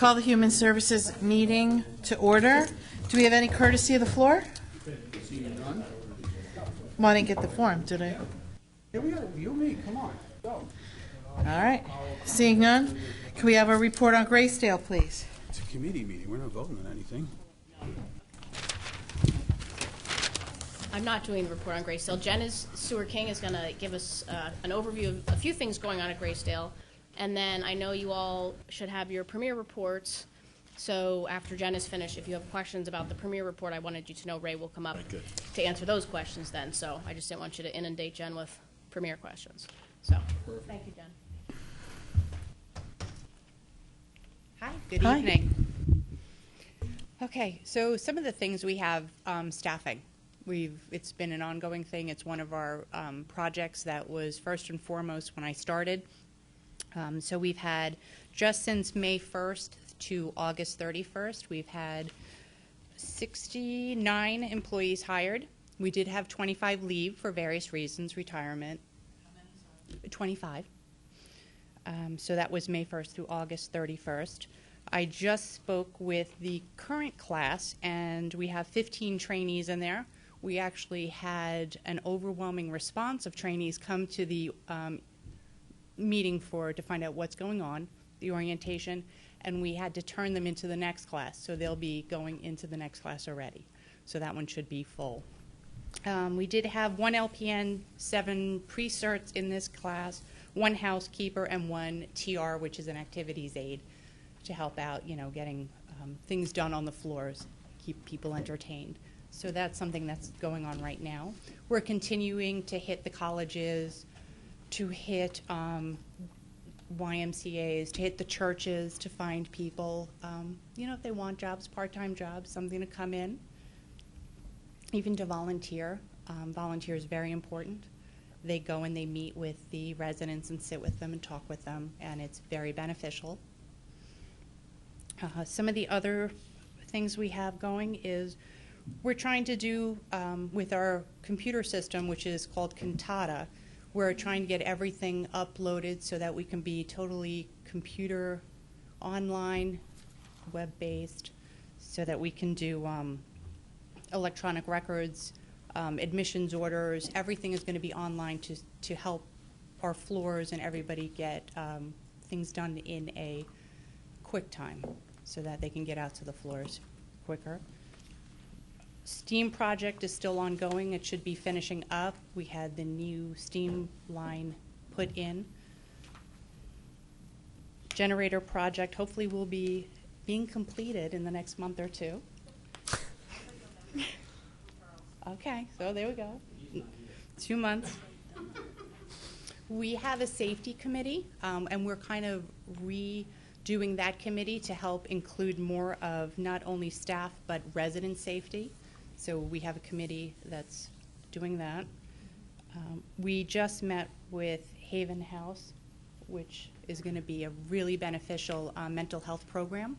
call the Human Services meeting to order. Do we have any courtesy of the floor? Well, I didn't get the form, did I? Here we go. You and me. Come on. Go. All right. Seeing none, can we have a report on Graysdale, please? It's a committee meeting. We're not voting on anything. I'm not doing a report on Graysdale. Jen Sewer King is going to give us an overview of a few things going on at Graysdale. And then I know you all should have your Premier reports. So after Jen is finished, if you have questions about the Premier report, I wanted you to know Ray will come up to answer those questions then. So I just didn't want you to inundate Jen with Premier questions. So thank you, Jen. Hi, good evening. Okay, so some of the things we have, staffing. It's been an ongoing thing. It's one of our projects that was first and foremost when I started. So we've had, just since May 1st to August 31st, we've had 69 employees hired. We did have 25 leave for various reasons, retirement. 25. So that was May 1st through August 31st. I just spoke with the current class, and we have 15 trainees in there. We actually had an overwhelming response of trainees come to the meeting to find out what's going on, the orientation, and we had to turn them into the next class. So they'll be going into the next class already. So that one should be full. We did have one LPN, 7 pre-certs in this class, 1 housekeeper, and 1 TR, which is an activities aide, to help out, getting things done on the floors, keep people entertained. So that's something that's going on right now. We're continuing to hit the colleges, to hit YMCAs, to hit the churches, to find people, if they want jobs, part-time jobs, something to come in, even to volunteer. Volunteer is very important. They go and they meet with the residents and sit with them and talk with them, and it's very beneficial. Some of the other things we have going is we're trying to do with our computer system, which is called Cantata, we're trying to get everything uploaded so that we can be totally computer online, web-based, so that we can do electronic records, admissions orders. Everything is going to be online to help our floors and everybody get things done in a quick time so that they can get out to the floors quicker. STEAM project is still ongoing. It should be finishing up. We had the new STEAM line put in. Generator project hopefully will be being completed in the next month or two. Okay, so there we go. 2 months. We have a safety committee, and we're kind of redoing that committee to help include more of not only staff but resident safety. So we have a committee that's doing that. We just met with Haven House, which is going to be a really beneficial mental health program.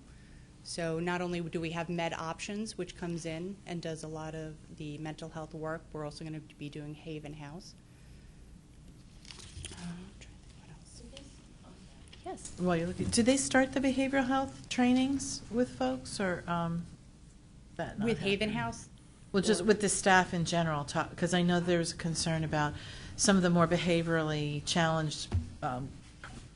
So not only do we have Med Options, which comes in and does a lot of the mental health work, we're also going to be doing Haven House. What else? Yes. Well, you're looking. Did they start the behavioral health trainings with folks, or that? With Haven House? Well, just with the staff in general, because I know there's a concern about some of the more behaviorally challenged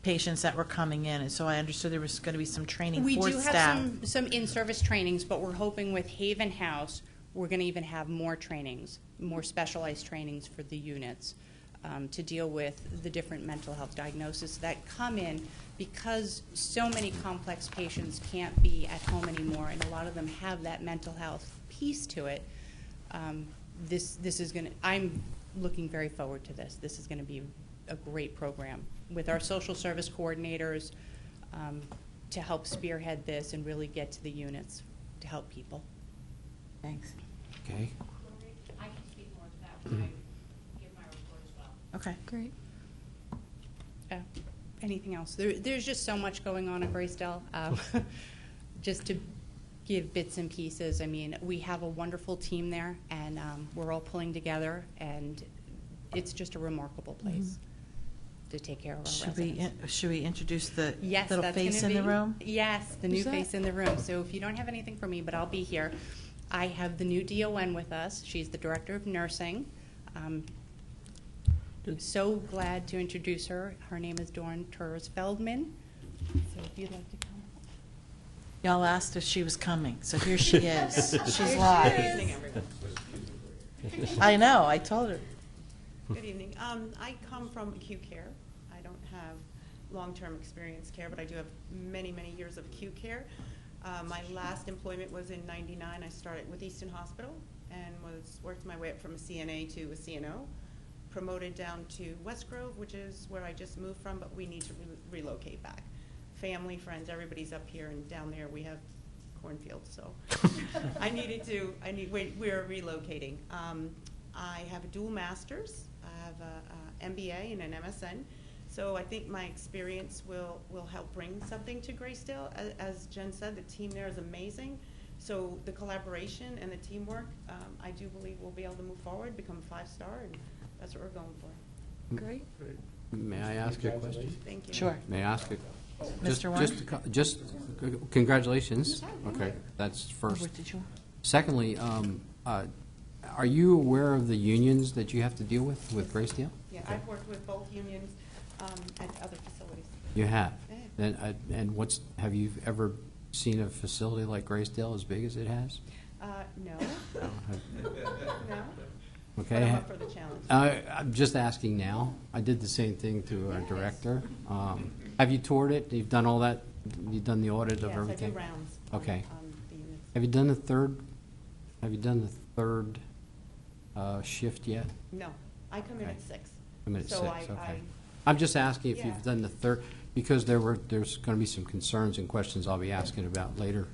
patients that were coming in, and so I understood there was going to be some training for staff. We do have some in-service trainings, but we're hoping with Haven House, we're going to even have more trainings, more specialized trainings for the units to deal with the different mental health diagnoses that come in because so many complex patients can't be at home anymore, and a lot of them have that mental health piece to it. This is going to, I'm looking very forward to this. This is going to be a great program with our social service coordinators to help spearhead this and really get to the units to help people. Thanks. Okay. I can speak more to that when I give my report as well. Okay. Great. Anything else? There's just so much going on at Graysdale. Just to give bits and pieces, I mean, we have a wonderful team there, and we're all pulling together, and it's just a remarkable place. to take care of our Should residents. should we introduce the Yes, little that's face gonna in the be- room? Yes, the new Who's that? face in the room. So if you don't have anything for me, but I'll be here. I have the new DON with us. She's the Director of Nursing. So glad to introduce her. Her name is Dawn Torres-Feldman. So if you'd like to come. Y'all asked if she was coming, so here she is. She's live. I know, I told her. Good evening. I come from acute care. I don't have long-term experience care, but I do have many, many years of acute care. My last employment was in '99. I started with Easton Hospital and worked my way up from a CNA to a CNO, promoted down to West Grove, which is where I just moved from, but we need to relocate back. Family, friends, everybody's up here, and down there we have cornfields, so we're relocating. I have a dual master's. I have a MBA and an MSN. So I think my experience will help bring something to Graysdale. As Jen said, the team there is amazing. So the collaboration and the teamwork, I do believe we'll be able to move forward, become a 5-star, and that's what we're going for. Great. May I ask a question? Thank you. Sure. May I ask a? Mr. Warren? Just congratulations. Okay, that's first. What did you? Secondly, are you aware of the unions that you have to deal with Graysdale? Yeah, I've worked with both unions at other facilities. You have. Yeah. Then, and have you ever seen a facility like Graysdale as big as it has? No. No. No. Okay. But I'm up for the challenge. I'm just asking now. I did the same thing to our director. Have you toured it? You've done all that? You've done the audit of everything? Yes, I do rounds. Okay. On the units. Have you done the third? Have you done the third shift yet? No, I come in Okay. at 6. I'm at So 6. I- Okay. I'm just asking if Yeah. you've done the third, because there's going to be some concerns and questions I'll be asking about later,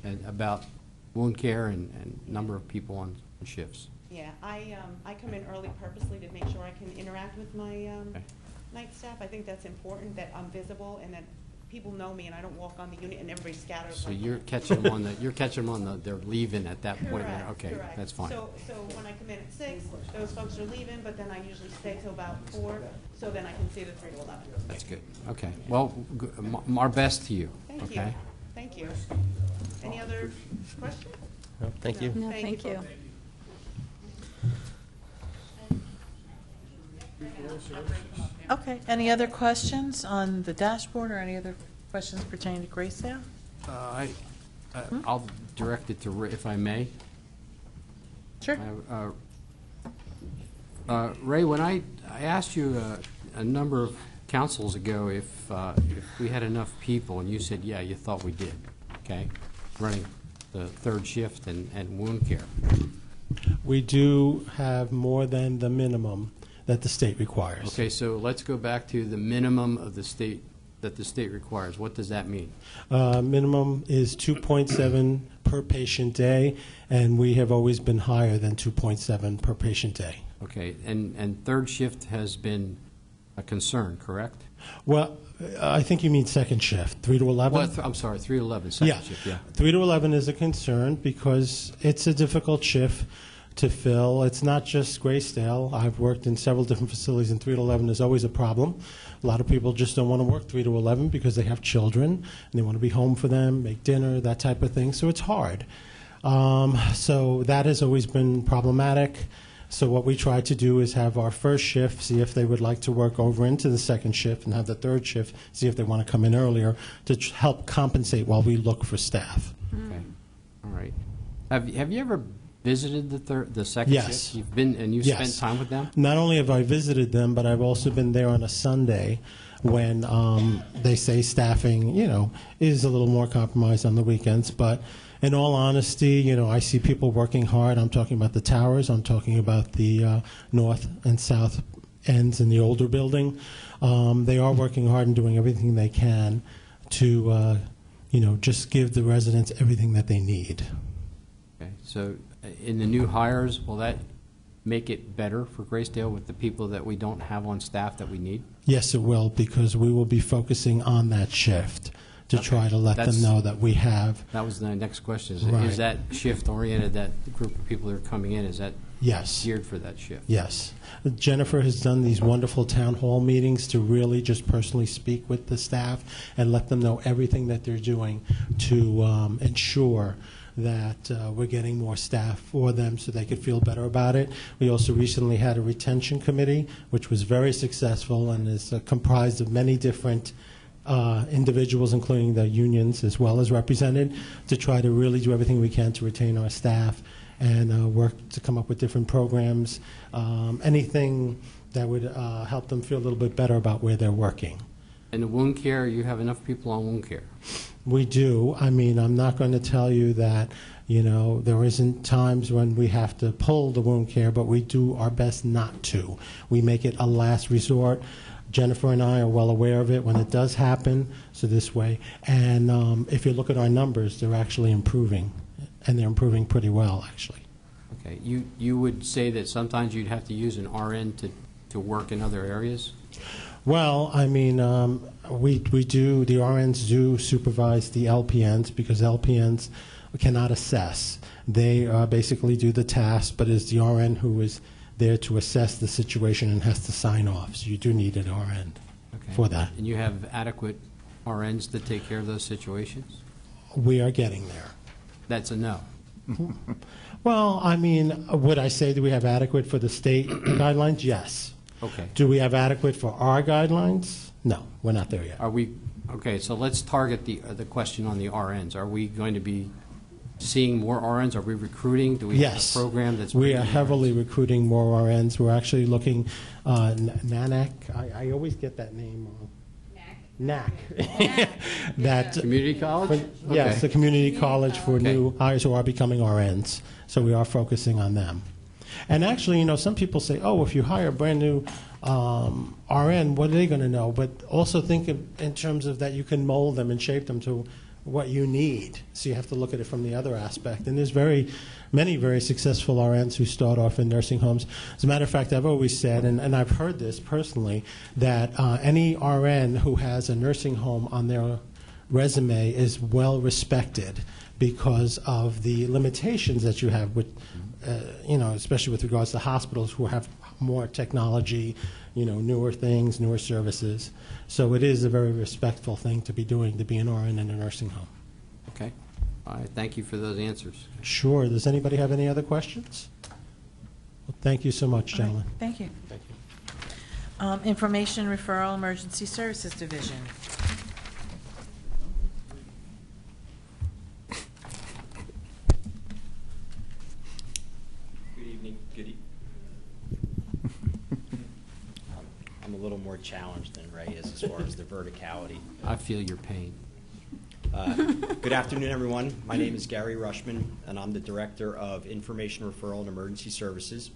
and about wound care and number of people on shifts. Yeah, I come in early purposely to make sure I can interact with my Okay. night staff. I think that's important, that I'm visible and that people know me and I don't walk on the unit and everybody scatters. So like you're that. catching them on they're leaving at that point. Correct, Okay, correct. that's fine. So when I come in at 6, those folks are leaving, but then I usually stay till about 4, so then I can see the 3 to 11. That's good. Okay. Well, our best to you. Thank you. Okay. Thank you. Any other questions? No, thank you. No, thank you. folks. Okay, any other questions on the dashboard or any other questions pertaining to Graysdale? I'll direct it to Ray, if I may. Sure. Ray, when I asked you a number of councils ago if we had enough people, and you said, yeah, you thought we did, okay, running the third shift and wound care. We do have more than the minimum that the state requires. Okay, so let's go back to the minimum of the state, that the state requires. What does that mean? Minimum is 2.7 per patient day, and we have always been higher than 2.7 per patient day. Okay, and third shift has been a concern, correct? Well, I think you mean second shift, 3 to 11? Well, I'm sorry, 3 to 11, second shift, yeah. 3 to 11 is a concern because it's a difficult shift to fill. It's not just Graysdale. I've worked in several different facilities, and 3 to 11 is always a problem. A lot of people just don't want to work 3 to 11 because they have children, and they want to be home for them, make dinner, that type of thing, so it's hard. So that has always been problematic. So what we try to do is have our first shift, see if they would like to work over into the second shift, and have the third shift, see if they want to come in earlier to help compensate while we look for staff. Okay, all right. Have you ever visited the second Yes. shift? You've been, and you've Yes. spent time with them? Not only have I visited them, but I've also been there on a Sunday when they say staffing, is a little more compromised on the weekends. But in all honesty, I see people working hard. I'm talking about the towers. I'm talking about the north and south ends in the older building. They are working hard and doing everything they can to, just give the residents everything that they need. Okay, so in the new hires, will that make it better for Graysdale with the people that we don't have on staff that we need? Yes, it will, because we will be focusing on that shift to Okay. try to let them That's- know that we have. That was the next question. Is Right. that shift-oriented, that group of people that are coming in, is that Yes. geared for that shift? Yes. Jennifer has done these wonderful town hall meetings to really just personally speak with the staff and let them know everything that they're doing to ensure that we're getting more staff for them so they could feel better about it. We also recently had a retention committee, which was very successful and is comprised of many different individuals, including the unions as well as represented, to try to really do everything we can to retain our staff and work to come up with different programs, anything that would help them feel a little bit better about where they're working. And the wound care, you have enough people on wound care? We do. I mean, I'm not going to tell you that, there isn't times when we have to pull the wound care, but we do our best not to. We make it a last resort. Jennifer and I are well aware of it when it does happen, so this way. And if you look at our numbers, they're actually improving, and they're improving pretty well, actually. Okay. You would say that sometimes you'd have to use an RN to work in other areas? Well, I mean, we do, the RNs do supervise the LPNs because LPNs cannot assess. They basically do the task, but it's the RN who is there to assess the situation and has to sign off. So you do need an RN Okay. for that. And you have adequate RNs to take care of those situations? We are getting there. That's a no. Well, I mean, would I say that we have adequate for the state guidelines? Yes. Okay. Do we have adequate for our guidelines? No, we're not there yet. Are we, okay, so let's target the question on the RNs. Are we going to be seeing more RNs? Are we recruiting? Do we Yes. have a program that's... We are bringing heavily RNs? recruiting more RNs. We're actually looking, NANAC, I always get that name wrong. NAC. That, Community college? yes, the Okay. community college for Okay. new hires who are becoming RNs. So we are focusing on them. And actually, some people say, oh, if you hire a brand-new RN, what are they going to know? But also think in terms of that you can mold them and shape them to what you need. So you have to look at it from the other aspect. And there's many very successful RNs who start off in nursing homes. As a matter of fact, I've always said, and I've heard this personally, that any RN who has a nursing home on their resume is well respected because of the limitations that you have with, especially with regards to hospitals who have more technology, newer things, newer services. So it is a very respectful thing to be doing, to be an RN in a nursing home. Okay. All right, thank you for those answers. Sure. Does anybody have any other questions? Well, thank you so much, All right, gentlemen. Thank you. Thank you. Information Referral Emergency Services Division. Good evening. I'm a little more challenged than Ray is as far as the verticality. I feel your pain. Good afternoon, everyone. My name is Gary Rushman, and I'm the Director of Information Referral and Emergency Services.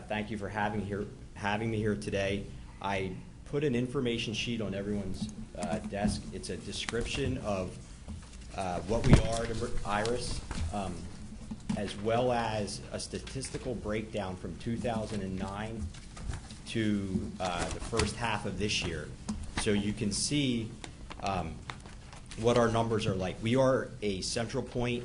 Thank you for having me here today. I put an information sheet on everyone's desk. It's a description of what we are at IRIS, as well as a statistical breakdown from 2009 to the first half of this year. So you can see what our numbers are like. We are a central point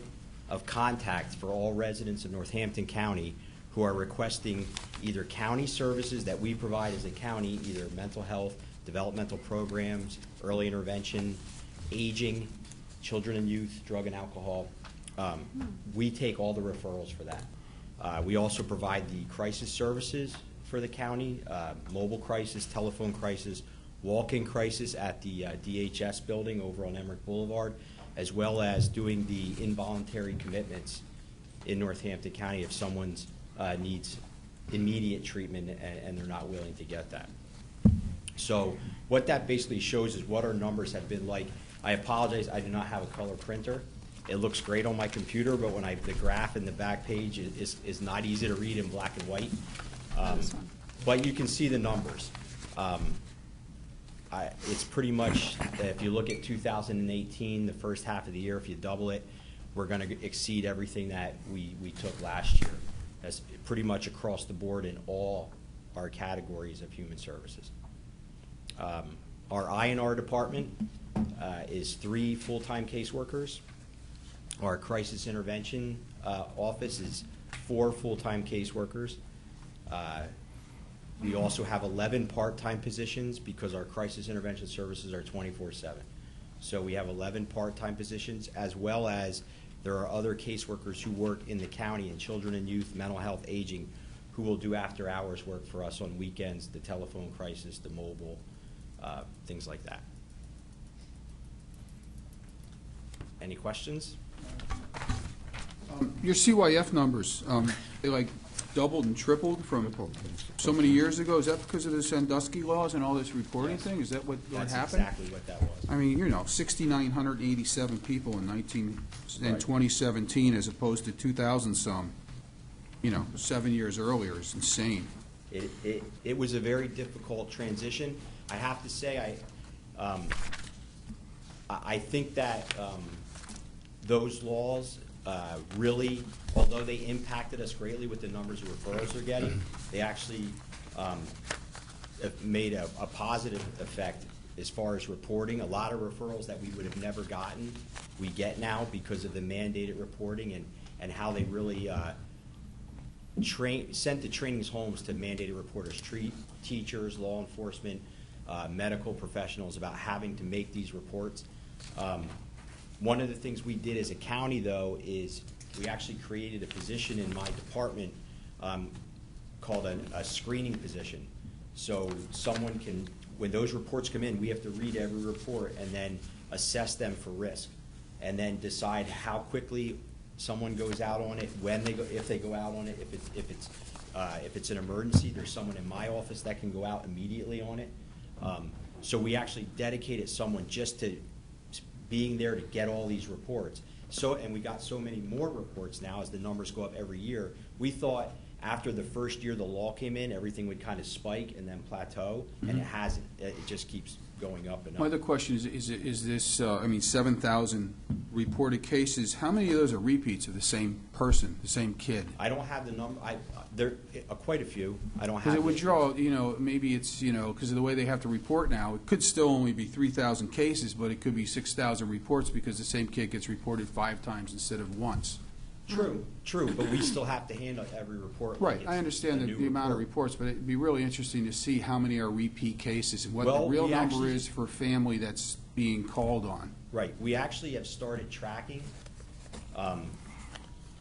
of contact for all residents of Northampton County who are requesting either county services that we provide as a county, either mental health, developmental programs, early intervention, aging, children and youth, drug and alcohol. We take all the referrals for that. We also provide the crisis services for the county, mobile crisis, telephone crisis, walk-in crisis at the DHS building over on Emmerich Boulevard, as well as doing the involuntary commitments in Northampton County if someone's needs immediate treatment and they're not willing to get that. So what that basically shows is what our numbers have been like. I apologize, I do not have a color printer. It looks great on my computer, but when the graph in the back page is not easy to read in black and white. But you can see the numbers. It's pretty much, if you look at 2018, the first half of the year, if you double it, we're going to exceed everything that we took last year. That's pretty much across the board in all our categories of human services. Our I&R department, is 3 full-time caseworkers. Our crisis intervention office is 4 full-time caseworkers. We also have 11 part-time positions because our crisis intervention services are 24/7. So we have 11 part-time positions, as well as there are other caseworkers who work in the county in children and youth, mental health, aging, who will do after-hours work for us on weekends, the telephone crisis, the mobile, things like that. Any questions? Your CYF numbers, they like doubled and tripled from so many years ago. Is that because of the Sandusky laws and all this reporting thing? Is that what That's happened? exactly what that was. I mean, 6,987 people in Right. 2017 as opposed to 2,000 some, 7 years earlier is insane. It was a very difficult transition. I have to say, I think that those laws really, although they impacted us greatly with the numbers of referrals they're getting, they actually have made a positive effect as far as reporting. A lot of referrals that we would have never gotten, we get now because of the mandated reporting and how they really sent the trainings homes to mandated reporters, teachers, law enforcement, medical professionals about having to make these reports. One of the things we did as a county, though, is we actually created a position in my department called a screening position. So someone can, when those reports come in, we have to read every report and then assess them for risk, and then decide how quickly someone goes out on it, when they go, if they go out on it, if it's an emergency, there's someone in my office that can go out immediately on it. So we actually dedicated someone just to being there to get all these reports. So, and we got so many more reports now as the numbers go up every year. We thought after the first year the law came in, everything would kind of spike and then plateau, and it hasn't. It just keeps going up and up. My other question is this, 7,000 reported cases, how many of those are repeats of the same person, the same kid? I don't have the number. There are quite a few. I don't have. Because it would the- draw, maybe it's, because of the way they have to report now, it could still only be 3,000 cases, but it could be 6,000 reports because the same kid gets reported 5 times instead of once. True, but we still have to handle every report. like Right, it's I understand a new the amount of report. reports, but it'd be really interesting to see how many are repeat cases and what Well, the real we number actually- is for family that's being called on. Right. We actually have started tracking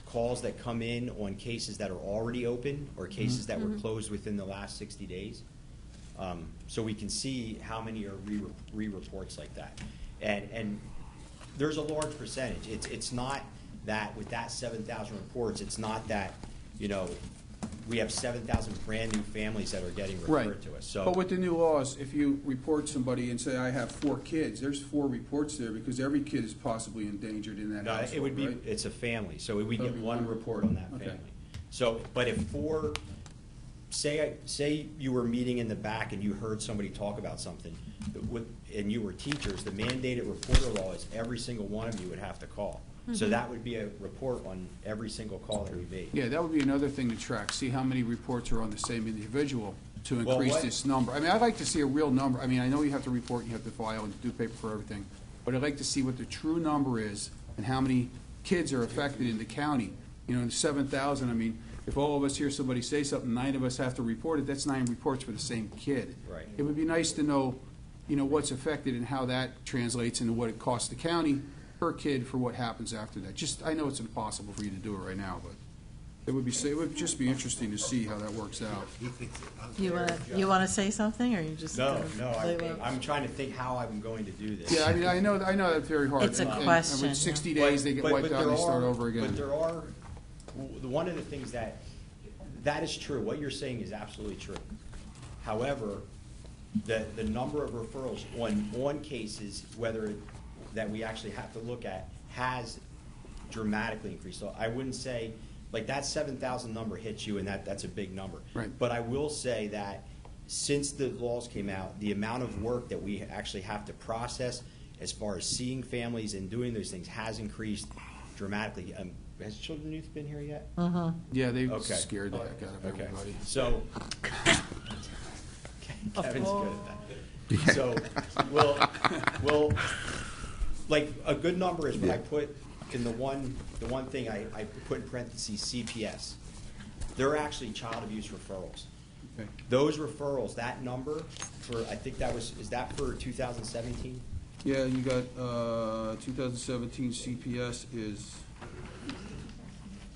calls that come in on cases that are already open or cases that were closed within the last 60 days. So we can see how many are re-reports like that. And there's a large percentage. It's not that with that 7,000 reports, it's not that, we have 7,000 brand new families that are getting referred Right. to us. So, But with the new laws, if you report somebody and say, I have 4 kids, there's 4 reports there because every kid is possibly endangered in that no, household, it would be, right? it's a family, so we get That'd be one one report on that Okay. family. So, but if 4, say you were meeting in the back and you heard somebody talk about something, and you were teachers, the mandated reporter law is every single one of you would have to call. So that would be a report on every single call that we made. Yeah, that would be another thing to track, see how many reports are on the same individual to Well, increase what- this number. I mean, I'd like to see a real number. I mean, I know you have to report, and you have to file and do paper for everything, but I'd like to see what the true number is and how many kids are affected in the county. In 7,000, I mean, if all of us hear somebody say something, 9 of us have to report it, that's 9 reports for the same kid. Right. It would be nice to know, what's affected and how that translates into what it costs the county per kid for what happens after that. I know it's impossible for you to do it right now, but it would just be interesting to see how that works out. You want to say something, or you just? No, play low? I'm trying to think how I'm going to do this. Yeah, I mean, I know that's very hard. It's a And question, with 60 yeah. days, they get wiped out and they start over again. But there are, one of the things that is true, what you're saying is absolutely true. However, the number of referrals on cases, that we actually have to look at, has dramatically increased. So I wouldn't say, like, that 7,000 number hits you, and that's a big number. Right. But I will say that since the laws came out, the amount of work that we actually have to process as far as seeing families and doing those things has increased dramatically. Has Children and Youth been here yet? Yeah, they Okay. scared the heck out of Okay, everybody. so Kevin's good at that. So, Well, like, a good number is what I put in the one thing I put in parentheses, CPS. They're actually child abuse referrals. Okay. Those referrals, that number for, I think is that for 2017? Yeah, you got 2017 CPS is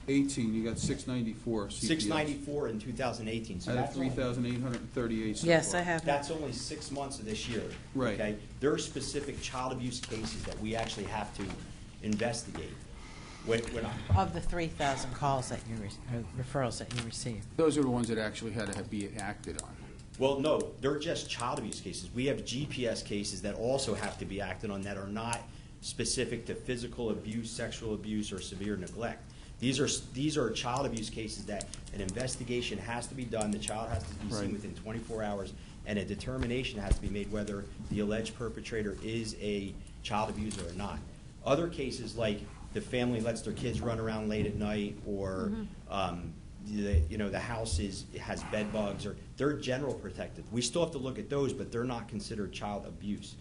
18, you got 694 CPS. 694 in 2018, so Out of that's only, 3,838 so Yes, far. I have it. that's only 6 months of this year. Right. Okay? There are specific child abuse cases that we actually have to investigate. When Of the 3,000 calls that you, referrals that you received. Those are the ones that actually had to be acted on. Well, no, they're just child abuse cases. We have GPS cases that also have to be acted on that are not specific to physical abuse, sexual abuse, or severe neglect. These are child abuse cases that an investigation has to be done, the child has to be seen Right. within 24 hours, and a determination has to be made whether the alleged perpetrator is a child abuser or not. Other cases, like the family lets their kids run around late at night, or the house has bed bugs, or they're general protective. We still have to look at those, but they're not considered child abuse.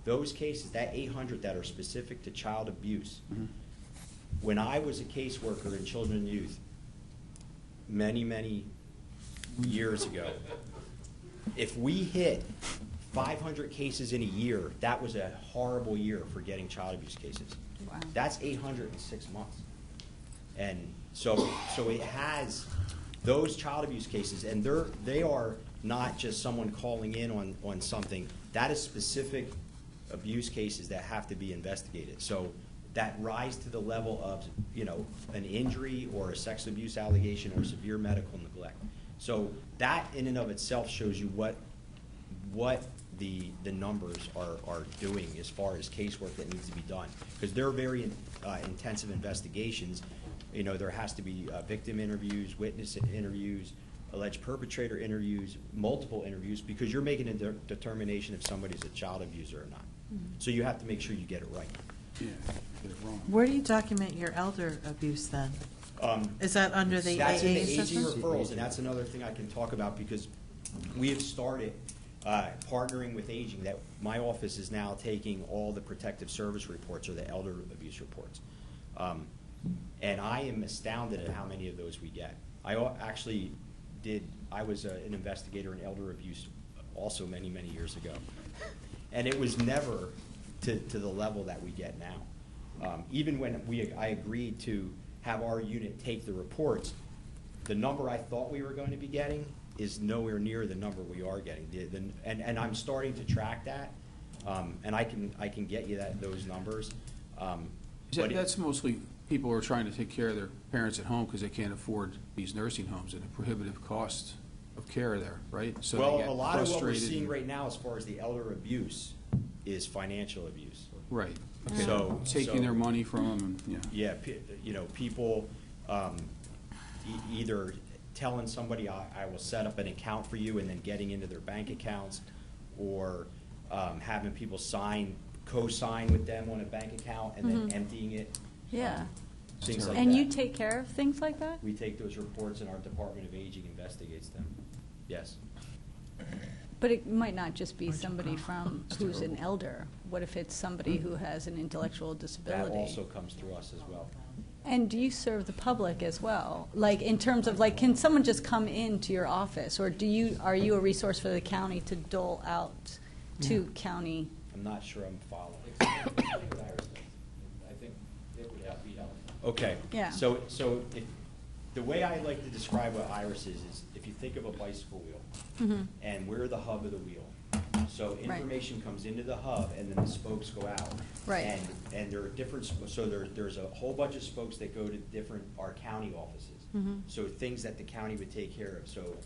Those cases, that 800 that are specific to child abuse, when I was a caseworker in children and youth, many, many years ago, if we hit 500 cases in a year, that was a horrible year for getting child abuse cases. Wow. That's 800 in 6 months. And so it has those child abuse cases, and they are not just someone calling in on something. That is specific abuse cases that have to be investigated. So that rise to the level of, an injury or a sexual abuse allegation or severe medical neglect. So that in and of itself shows you what the numbers are doing as far as casework that needs to be done. Because they're very intensive investigations. There has to be victim interviews, witness interviews, alleged perpetrator interviews, multiple interviews, because you're making a determination if somebody's a child abuser or not. So you have to make sure you get it right. Yeah, get it wrong. Where do you document your elder abuse then? Is that under the That's in the AA aging system? referrals, and that's another thing I can talk about, because we have started partnering with aging, that my office is now taking all the protective service reports or the elder abuse reports. And I am astounded at how many of those we get. I was an investigator in elder abuse also many, many years ago. And it was never to the level that we get now. Even when I agreed to have our unit take the reports, the number I thought we were going to be getting is nowhere near the number we are getting. And I'm starting to track that, and I can get you those numbers. That's mostly people who are trying to take care of their parents at home because they can't afford these nursing homes and the prohibitive costs of care there, right? So they get a lot of what we're frustrated seeing and- right now as far as the elder abuse is financial abuse. Right. So Taking their money from them, and, yeah. Yeah, people either telling somebody I will set up an account for you and then getting into their bank accounts, or having people co-sign with them on a bank account and then emptying it. Yeah. Things like And that. you take care of things like that? We take those reports and our Department of Aging investigates them. Yes. But it might not just be somebody who's an elder. What if it's somebody who has an intellectual That disability? also comes through us as well. And do you serve the public as well? Like, in terms of, like, can someone just come into your office? Or are you a resource for the county to dole out to county? I'm not sure I'm following. I think it would be helpful. Okay. Yeah. So the way I like to describe what Iris is if you think of a bicycle wheel, and we're the hub of the wheel. So Right. information comes into the hub, and then the spokes go out. Right. And there are different, so there's a whole bunch of spokes that go to our county offices. So things that the county would take care of. So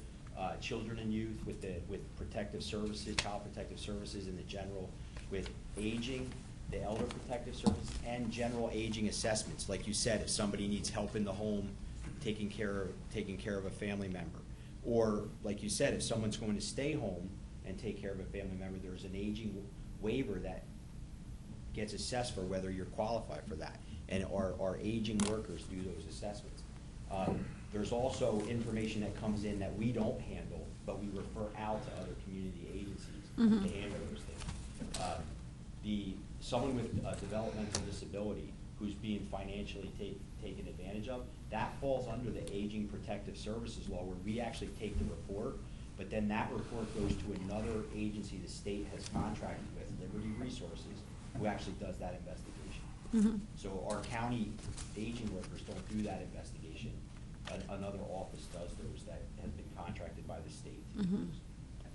children and youth with protective services, child protective services in the general, with aging, the elder protective services, and general aging assessments. Like you said, if somebody needs help in the home, taking care of a family member. Or, like you said, if someone's going to stay home and take care of a family member, there's an aging waiver that gets assessed for whether you're qualified for that. And our aging workers do those assessments. There's also information that comes in that we don't handle, but we refer out to other community agencies to handle those things. someone with a developmental disability who's being financially taken advantage of, that falls under the Aging Protective Services Law, where we actually take the report, but then that report goes to another agency the state has contracted with, Liberty Resources, who actually does that investigation. So our county aging workers don't do that investigation. Another office does those that has been contracted by the state.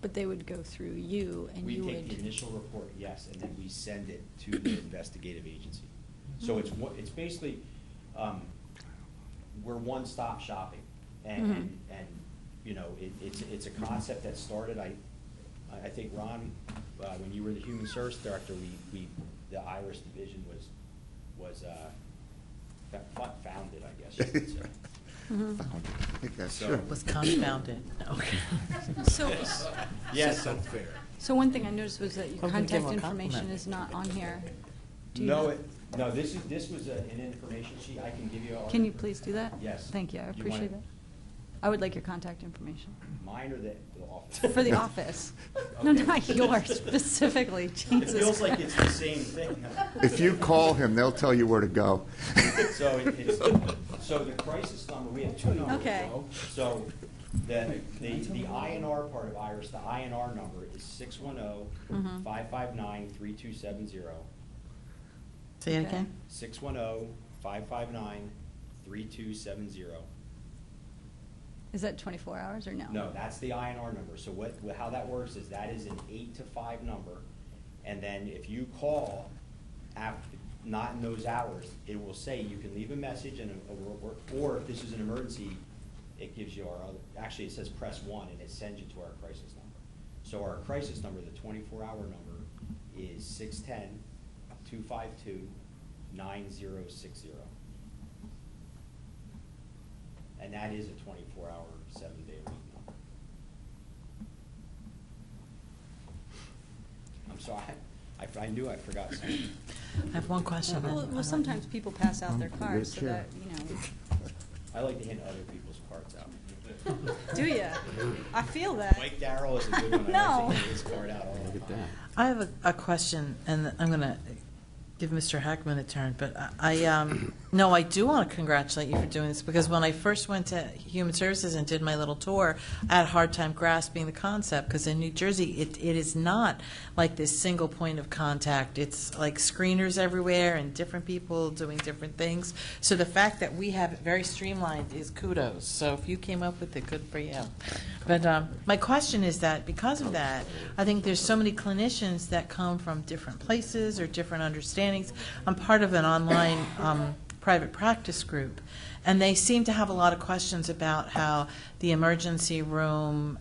But they would go through you, and We you take the would. initial report, yes, and then we send it to the investigative agency. So it's basically, we're one-stop shopping. And you know, it's a concept that started, I think, Ron, when you were the Human Service Director, the IRIS division was founded, I guess you could say. I think that's So- true. Was confounded. Okay. So, Yes. so one thing I noticed was that your I'm gonna give contact him a information compliment. is not on here. Do you No, know- no, this was an information sheet. I can give you all. Can you please do that? Yes. Thank you, I You want appreciate it? it. I would like your contact information. Mine or the office? For the office. No, Okay. not yours specifically, It Jesus feels like Christ. it's the same thing. If you call him, they'll tell you where to go. So the crisis number, we have two numbers. Okay. So the INR part of IRIS, the INR number is 610-559-3270. Say it Okay. again? 610-559-3270. Is that 24 hours or no? No, that's the INR number. So how that works is that is an 8 to 5 number, and then if you call not in those hours, it will say you can leave a message or if this is an emergency, it gives you actually it says press 1 and it sends you to our crisis number. So our crisis number, the 24-hour number, is 610-252-9060. And that is a 24-hour, 7-day a week number. I'm sorry, I knew I forgot something. I have one question. Well, sometimes people pass out their cards so Sure. that, I like to hand other people's cards out. do you? I feel that. Mike Darrell is a good one. I No. like to hand his card out all the Look at time. that. I have a question, and I'm going to give Mr. Hackman a turn, but no, I do want to congratulate you for doing this, because when I first went to Human Services and did my little tour, I had a hard time grasping the concept, because in New Jersey, it is not like this single point of contact. It's like screeners everywhere and different people doing different things. So the fact that we have it very streamlined is kudos. So if you came up with it, good for you. But my question is that because of that, I think there's so many clinicians that come from different places or different understandings. I'm part of an online private practice group, and they seem to have a lot of questions about how the emergency room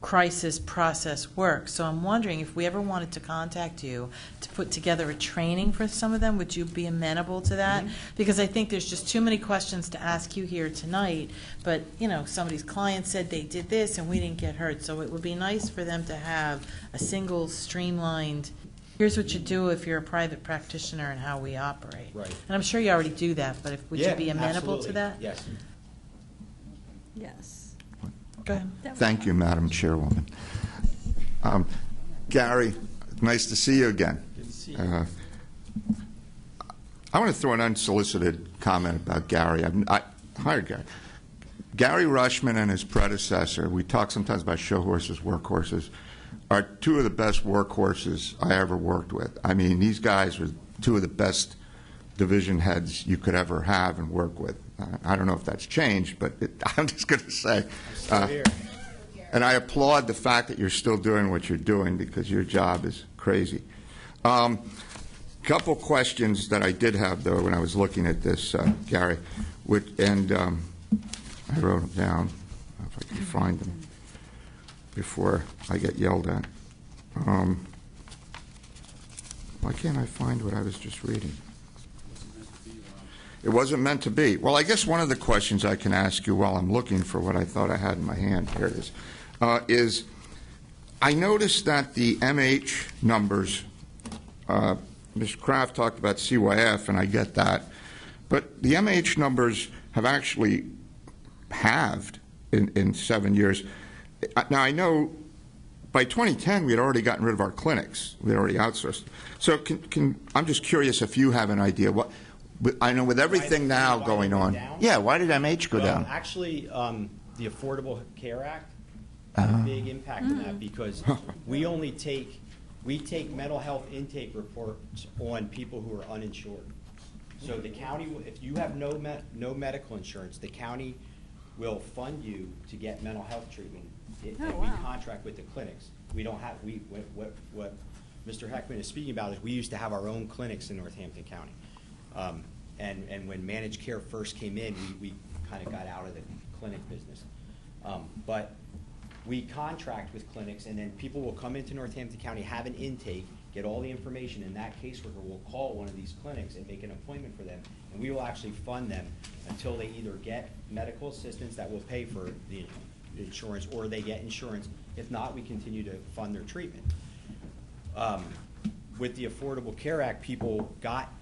crisis process works. So I'm wondering if we ever wanted to contact you to put together a training for some of them, would you be amenable to that? Because I think there's just too many questions to ask you here tonight, but, you know, somebody's client said they did this and we didn't get hurt. So it would be nice for them to have a single streamlined, here's what you do if you're a private practitioner and how we operate. Right. And I'm sure you already do that, but would you be amenable to absolutely. that? Yes. Yes. Go ahead. That would- Thank you, Madam Chairwoman. Gary, nice to see you again. Good to see you. I want to throw an unsolicited comment about Gary. I hired Gary. Gary Rushman and his predecessor, we talk sometimes about show horses, workhorses, are two of the best workhorses I ever worked with. I mean, these guys were two of the best division heads you could ever have and work with. I don't know if that's changed, but I'm just going to say. I'm still here. And I applaud the fact that you're still doing what you're doing, because your job is crazy. Couple questions that I did have, though, when I was looking at this, Gary, and I wrote them down, if I can find them before I get yelled at. Why can't I find what I was just reading? It wasn't meant to be. Well, I guess one of the questions I can ask you while I'm looking for what I thought I had in my hand, here it is I noticed that the MH numbers, Mr. Kraft talked about CYF, and I get that, but the MH numbers have actually halved in 7 years. Now, I know by 2010, we had already gotten rid of our clinics. We had already outsourced. So I'm just curious if you have an idea. I know with everything now going on. Yeah, why did MH go down? Actually, the Affordable Care Act had a big impact on that because we take mental health intake reports on people who are uninsured. So the county, if you have no medical insurance, the county will fund you to get mental health treatment. And we contract with the clinics. We don't have, what Mr. Heckman is speaking about is we used to have our own clinics in Northampton County. And when managed care first came in, we kind of got out of the clinic business. But we contract with clinics, and then people will come into Northampton County, have an intake, get all the information, and that caseworker will call one of these clinics and make an appointment for them, and we will actually fund them until they either get medical assistance that will pay for the insurance, or they get insurance. If not, we continue to fund their treatment. With the Affordable Care Act, people got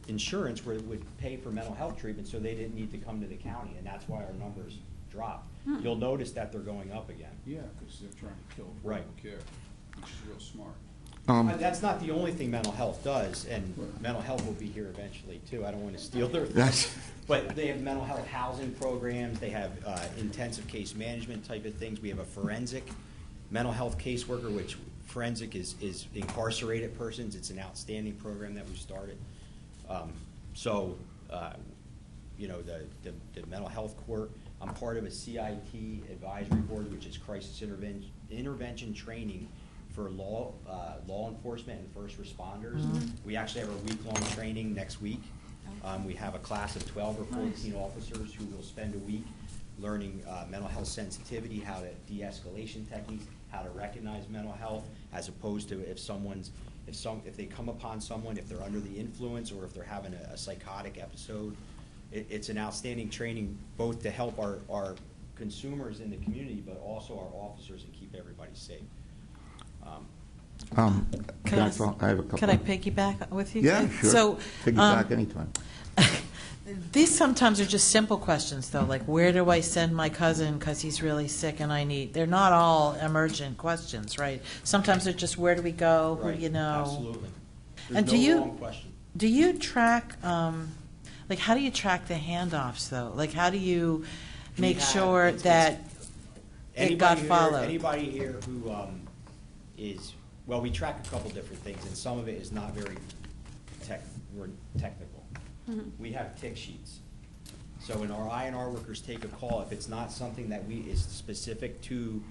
insurance where it would pay for mental health treatment, so they didn't need to come to the county, and that's why our numbers dropped. You'll notice that they're going up again. Yeah, because they're trying to kill Right. affordable care, which is real smart. That's not the only thing mental health does, and mental health will be here eventually too. I don't want to steal their That's- but they have mental health housing programs. They have intensive case management type of things. We have a forensic mental health caseworker, which forensic is incarcerated persons. It's an outstanding program that we started. You know, the mental health court. I'm part of a CIT advisory board, which is crisis intervention training for law enforcement and first responders. We actually have a week-long training next week. We have a class of 12 or 14 officers who will spend a week learning mental health sensitivity, how to de-escalation techniques, how to recognize mental health, as opposed to if they come upon someone, if they're under the influence or if they're having a psychotic episode. It's an outstanding training, both to help our consumers in the community, but also our officers, and keep everybody safe. I have a couple. Could I piggyback with you? Yeah, sure. So, Piggyback anytime. these sometimes are just simple questions, though, like where do I send my cousin because he's really sick and they're not all emergent questions, right? Sometimes they're just where do we go, who Right. do you know? Absolutely. And There's no wrong question. do you track, like how do you track the handoffs, though? Like how do you make sure that it got followed? Anybody here who well, we track a couple different things, and some of it is not very technical. We have tick sheets. So when our INR workers take a call, if it's not something that is specific to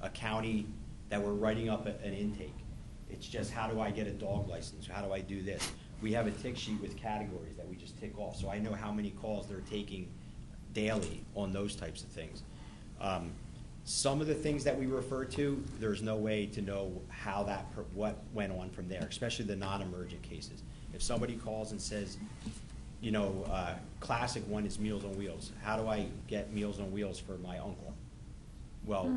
a county that we're writing up an intake, it's just how do I get a dog license? How do I do this? We have a tick sheet with categories that we just tick off, so I know how many calls they're taking daily on those types of things. Some of the things that we refer to, there's no way to know how what went on from there, especially the non-emergent cases. If somebody calls and says, you know, classic one is Meals on Wheels. How do I get Meals on Wheels for my uncle? Well,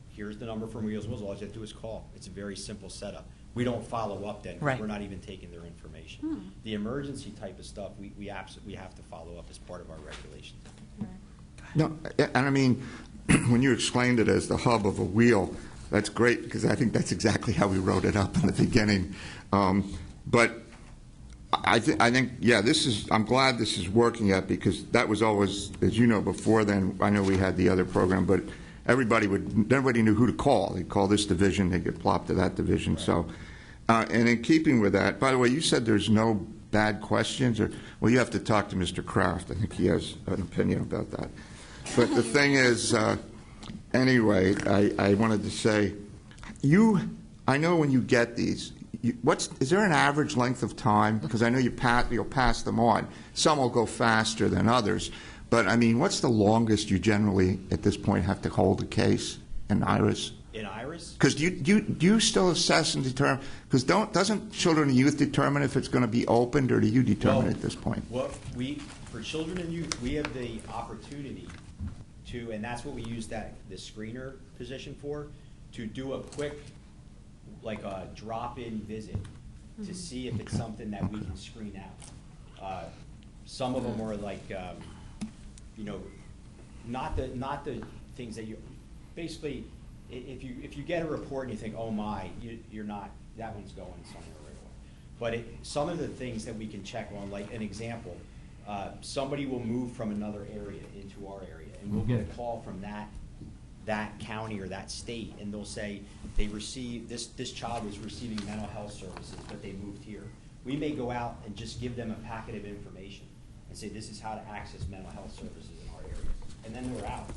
here's the number for Meals on Wheels. All you have to do is call. It's a very simple setup. We don't follow up then. Right. We're not even taking their information. The emergency type of stuff, we absolutely have to follow up as part of our regulations. No, and I mean, when you explained it as the hub of a wheel, that's great, because I think that's exactly how we wrote it up in the beginning. But I think, yeah, I'm glad this is working out, because that was always, as you know, before then, I know we had the other program, but everybody knew who to call. They'd call this division, they'd get plopped to that division. Right. So, and in keeping with that, by the way, you said there's no bad questions, well, you have to talk to Mr. Kraft. I think he has an opinion about that. But the thing is, anyway, I wanted to say, I know when you get these, is there an average length of time? Because I know you'll pass them on. Some will go faster than others. But, I mean, what's the longest you generally, at this point, have to hold a case in IRIS? In IRIS? Because do you still assess and determine? Because doesn't Children and Youth determine if it's going to be opened, or do you determine at this point? Well, for Children and Youth, we have the opportunity to, and that's what we use the screener position for, to do a quick, like a drop-in visit to see if it's something that we can screen out. Some of them are like, you know, not the things that basically, if you get a report and you think, oh my, you're not, that one's going somewhere right away. But some of the things that we can check on, like an example, somebody will move from another area into our area, and we'll get a call from that county or that state, and they'll say they received, this child was receiving mental health services, but they moved here. We may go out and just give them a packet of information and say, this is how to access mental health services in our area. And then we're out.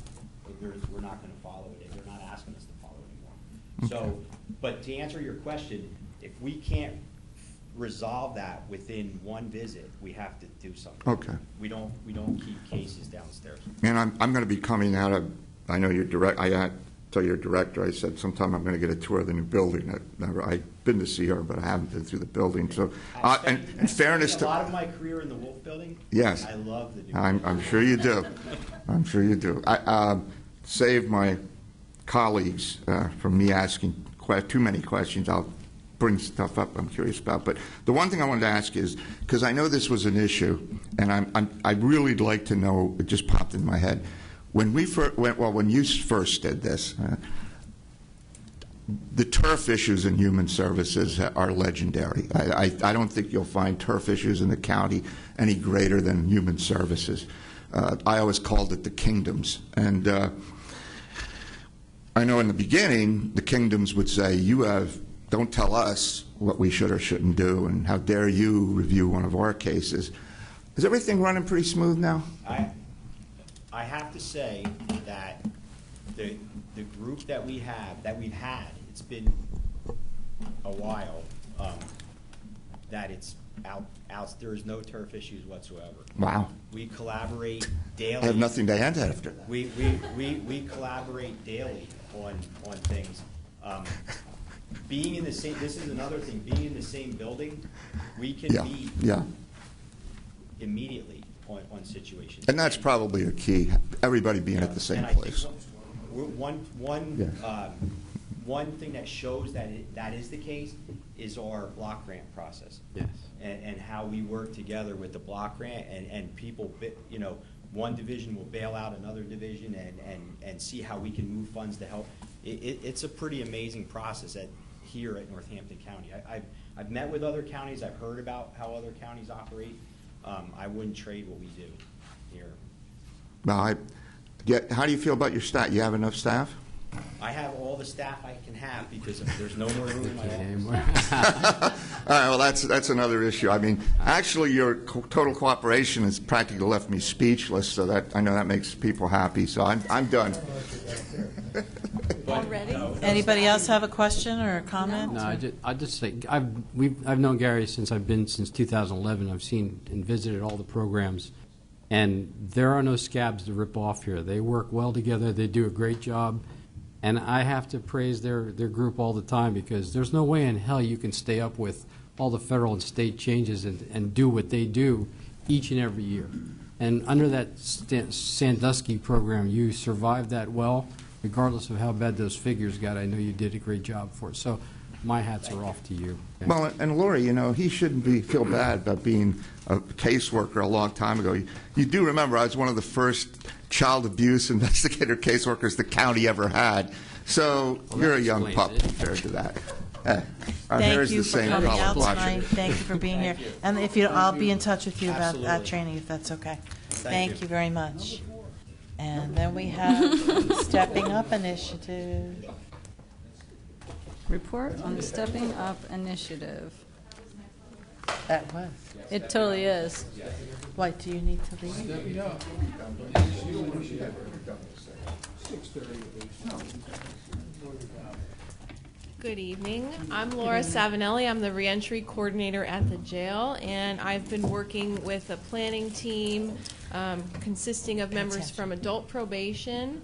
We're not going to follow it. They're not asking us to follow it anymore. So, but to answer your question, if we can't resolve that within one visit, we have to do something. Okay. We don't keep cases downstairs. And I'm going to be coming out of, I know I tell your director, I said sometime I'm going to get a tour of the new building. I've been to see her, but I haven't been through the building. So, in fairness to... a lot of my career in the Wolf Building. Yes. I love the new building. I'm sure you do. I'm sure you do. I save my colleagues from me asking too many questions. I'll bring stuff up I'm curious about. But the one thing I wanted to ask is, because I know this was an issue, and I'd really like to know, it just popped in my head. When you first did this, the turf issues in human services are legendary. I don't think you'll find turf issues in the county any greater than human services. I always called it the kingdoms. And I know in the beginning, the kingdoms would say, don't tell us what we should or shouldn't do, and how dare you review one of our cases. Is everything running pretty smooth now? I have to say that the group that we've had, it's been a while, that it's out, there is no turf issues whatsoever. Wow. We collaborate daily. I have nothing to add after that. We collaborate daily on things. Being in the same, this is another thing, being in the same building, we can meet immediately on situations. And that's probably a key, everybody being at the same place. One thing that shows that that is the case is our block grant process. Yes. And how we work together with the block grant, and people, one division will bail out another division and see how we can move funds to help. It's a pretty amazing process here at Northampton County. I've met with other counties. I've heard about how other counties operate. I wouldn't trade what we do here. Well, how do you feel about your staff? You have enough staff? I have all the staff I can have because there's no more room in my office. All right, well, that's another issue. I mean, actually, your total cooperation has practically left me speechless, so that I know that makes people happy. So I'm done. Already? Anybody else have a question or a comment? No, I just say I've known Gary since 2011. I've seen and visited all the programs, and there are no scabs to rip off here. They work well together. They do a great job. And I have to praise their group all the time, because there's no way in hell you can stay up with all the federal and state changes and do what they do each and every year. And under that Sandusky program, you survived that well, regardless of how bad those figures got. I know you did a great job for it. So my hats are off to you. Okay? Well, and Lori, he shouldn't feel bad about being a caseworker a long time ago. You do remember I was one of the first child abuse investigator caseworkers the county ever had. So you're a young pup compared to that. Thank you for coming out tonight. Thank you for being here. And I'll be in touch with you about that training, if that's okay. Thank you very much. And then we have Stepping Up Initiative. Report on the Stepping Up Initiative. That was. It totally is. What, do you need to leave? Good evening. I'm Laura Savinelli. I'm the reentry coordinator at the jail, and I've been working with a planning team consisting of members from adult probation,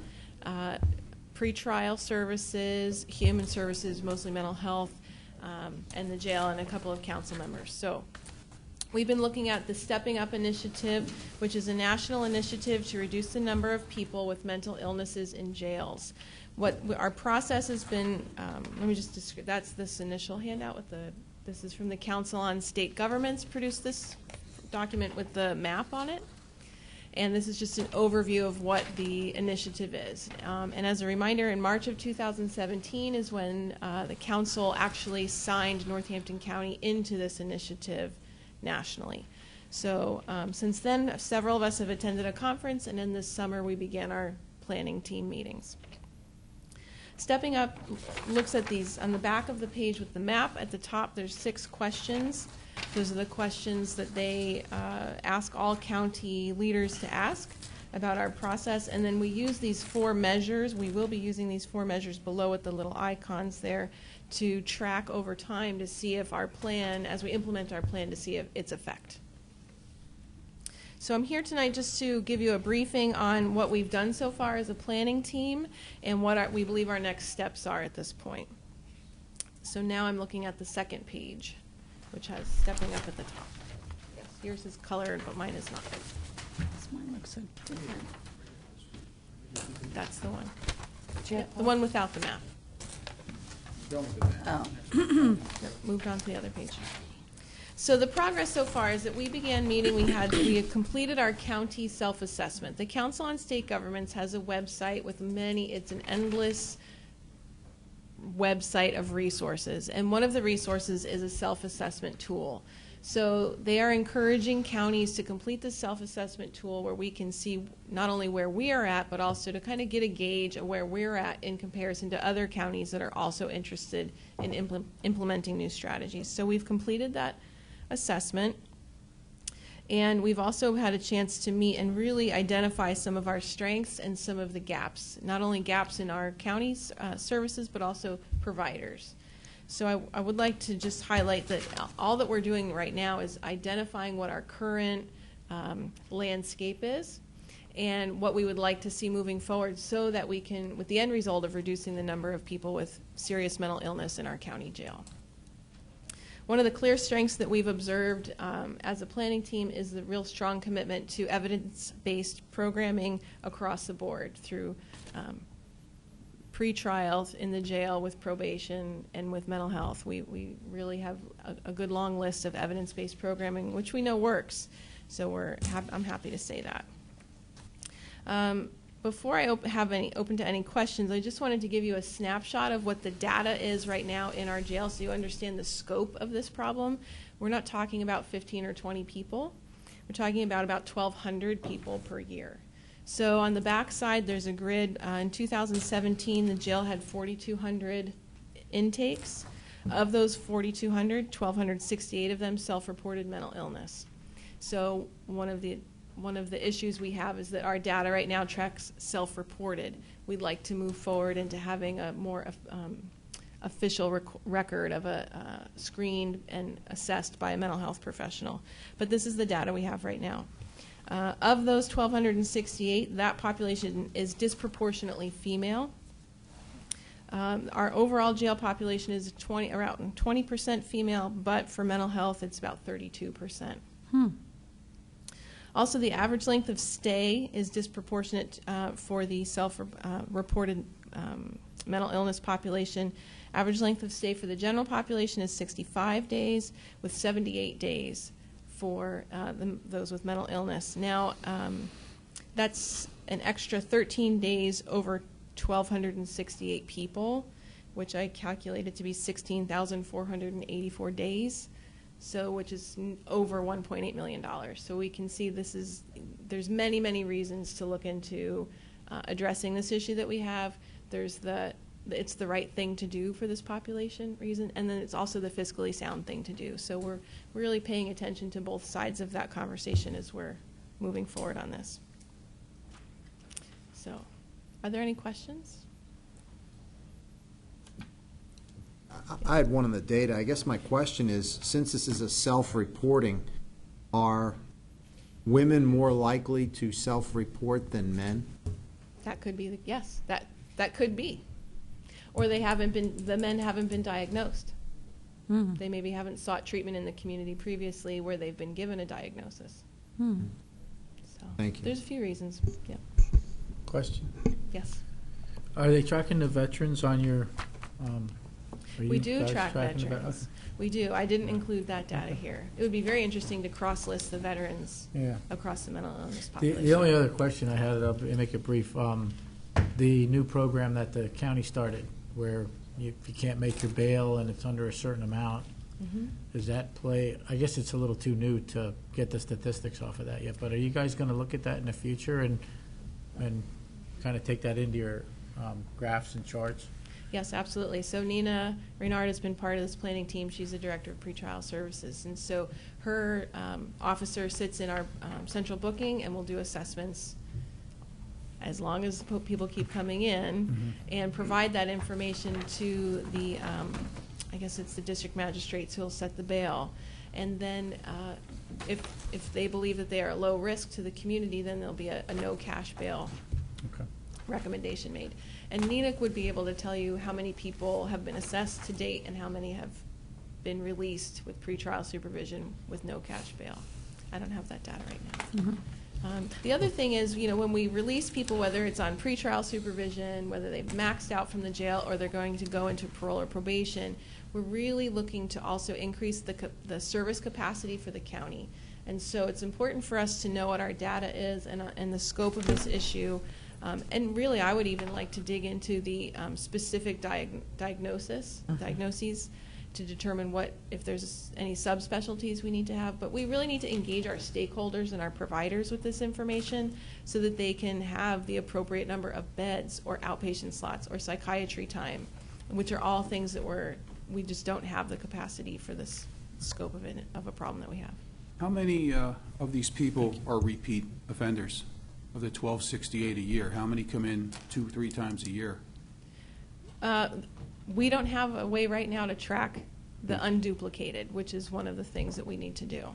pretrial services, human services, mostly mental health, and the jail, and a couple of council members. So we've been looking at the Stepping Up Initiative, which is a national initiative to reduce the number of people with mental illnesses in jails. What our process has been, let me just describe, that's this initial handout with this is from the Council on State Governments, produced this document with the map on it. And this is just an overview of what the initiative is. And as a reminder, in March of 2017 is when the council actually signed Northampton County into this initiative nationally. So since then, several of us have attended a conference, and then this summer we began our planning team meetings. Stepping Up looks at these on the back of the page with the map. At the top, there's 6 questions. Those are the questions that they ask all county leaders to ask about our process. And then we use these 4 measures. We will be using these 4 measures below with the little icons there to track over time to see if our plan, as we implement our plan, to see if its effect. So I'm here tonight just to give you a briefing on what we've done so far as a planning team and what we believe our next steps are at this point. So now I'm looking at the second page, which has Stepping Up at the top. Yes, yours is colored, but mine is not. Mine looks so different. That's the one. Yeah, the one without the map. Oh. Yep, moved on to the other page. So the progress so far is that we began meeting, we had completed our county self-assessment. The Council on State Governments has a website with it's an endless website of resources, and one of the resources is a self-assessment tool. So they are encouraging counties to complete the self-assessment tool where we can see not only where we are at, but also to kind of get a gauge of where we're at in comparison to other counties that are also interested in implementing new strategies. So we've completed that assessment, and we've also had a chance to meet and really identify some of our strengths and some of the gaps, not only gaps in our county's services, but also providers. So I would like to just highlight that all that we're doing right now is identifying what our current landscape is and what we would like to see moving forward so that we can, with the end result of reducing the number of people with serious mental illness in our county jail. One of the clear strengths that we've observed as a planning team is the real strong commitment to evidence-based programming across the board through pre-trials in the jail with probation and with mental health. We really have a good long list of evidence-based programming, which we know works. So I'm happy to say that. Before I open to any questions, I just wanted to give you a snapshot of what the data is right now in our jail so you understand the scope of this problem. We're not talking about 15 or 20 people. We're talking about 1,200 people per year. So on the back side, there's a grid. In 2017, the jail had 4,200 intakes. Of those 4,200, 1,268 of them self-reported mental illness. So one of the issues we have is that our data right now tracks self-reported. We'd like to move forward into having a more official record of a screened and assessed by a mental health professional. But this is the data we have right now. Of those 1,268, that population is disproportionately female. Our overall jail population is around 20% female, but for mental health, it's about 32%. Also, the average length of stay is disproportionate for the self-reported mental illness population. Average length of stay for the general population is 65 days, with 78 days for those with mental illness. Now, that's an extra 13 days over 1,268 people, which I calculated to be 16,484 days. So, which is over $1.8 million. So we can see there's many, many reasons to look into addressing this issue that we have. There's it's the right thing to do for this population reason, and then it's also the fiscally sound thing to do. So we're really paying attention to both sides of that conversation as we're moving forward on this. So, are there any questions? I had one on the data. I guess my question is, since this is a self-reporting, are women more likely to self-report than men? That could be, yes, that could be. Or the men haven't been diagnosed. Mm-hmm. They maybe haven't sought treatment in the community previously where they've been given a diagnosis. So Thank you. There's a few reasons, yeah. Question. Yes. Are they tracking the veterans on your Are We you do guys track tracking the veterans. We do. I didn't include that data here. It would be very interesting to cross-list the veterans Yeah. across the mental illness population. The only other question I had, I'll make it brief, the new program that the county started, where if you can't make your bail and it's under a certain amount, does that play, I guess it's a little too new to get the statistics off of that yet, but are you guys going to look at that in the future and kind of take that into your graphs and charts? Yes, absolutely. So Nina Reynard has been part of this planning team. She's the director of pretrial services. And so her officer sits in our central booking and will do assessments as long as people keep coming in and provide that information to the, I guess it's the district magistrates who will set the bail. And then if they believe that they are low risk to the community, then there'll be a no cash bail recommendation made. And Nina would be able to tell you how many people have been assessed to date and how many have been released with pretrial supervision with no cash bail. I don't have that data right now. The other thing is, when we release people, whether it's on pretrial supervision, whether they've maxed out from the jail or they're going to go into parole or probation, we're really looking to also increase the service capacity for the county. And so it's important for us to know what our data is and the scope of this issue. And really, I would even like to dig into the specific diagnoses to determine if there's any subspecialties we need to have. But we really need to engage our stakeholders and our providers with this information so that they can have the appropriate number of beds or outpatient slots or psychiatry time, which are all things that we just don't have the capacity for this scope of a problem that we have. How many of these people are repeat offenders? Of the 1,268 a year, how many come in 2-3 times a year? We don't have a way right now to track the unduplicated, which is one of the things that we need to do.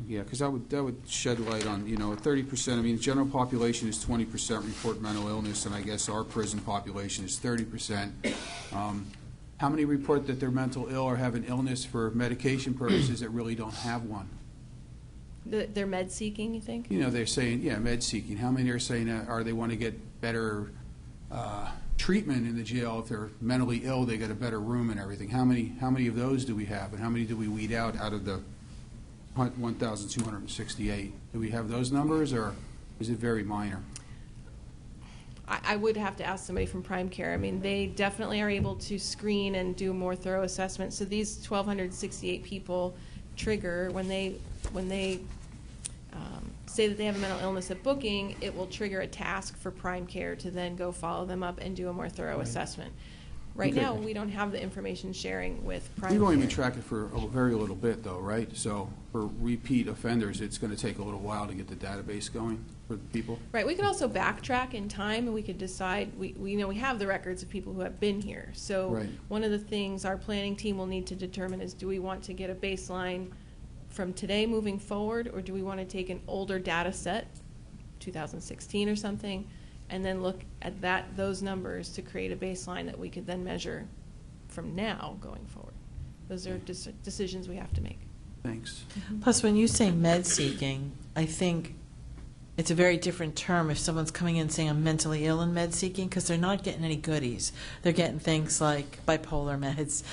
Yeah, because that would shed light on, 30%. I mean, the general population is 20% report mental illness, and I guess our prison population is 30%. How many report that they're mental ill or have an illness for medication purposes that really don't have one? They're med seeking, you think? They're saying, med seeking. How many are saying they want to get better treatment in the jail? If they're mentally ill, they get a better room and everything. How many of those do we have, and how many do we weed out of the 1,268? Do we have those numbers, or is it very minor? I would have to ask somebody from Prime Care. I mean, they definitely are able to screen and do more thorough assessments. So these 1,268 people trigger when they say that they have a mental illness at booking, it will trigger a task for Prime Care to then go follow them up and do a more thorough assessment. Right now, we don't have the information sharing with Prime Care. We've only been tracking for a very little bit, though, right? So for repeat offenders, it's going to take a little while to get the database going for people. Right. We could also backtrack in time, and we could decide. We know we have the records of people who have been here. So one of the things our planning team will need to determine is, do we want to get a baseline from today moving forward, or do we want to take an older data set, 2016 or something, and then look at those numbers to create a baseline that we could then measure from now going forward? Those are decisions we have to make. Thanks. Plus, when you say med seeking, I think it's a very different term if someone's coming in saying I'm mentally ill and med seeking, because they're not getting any goodies. They're getting things like bipolar meds,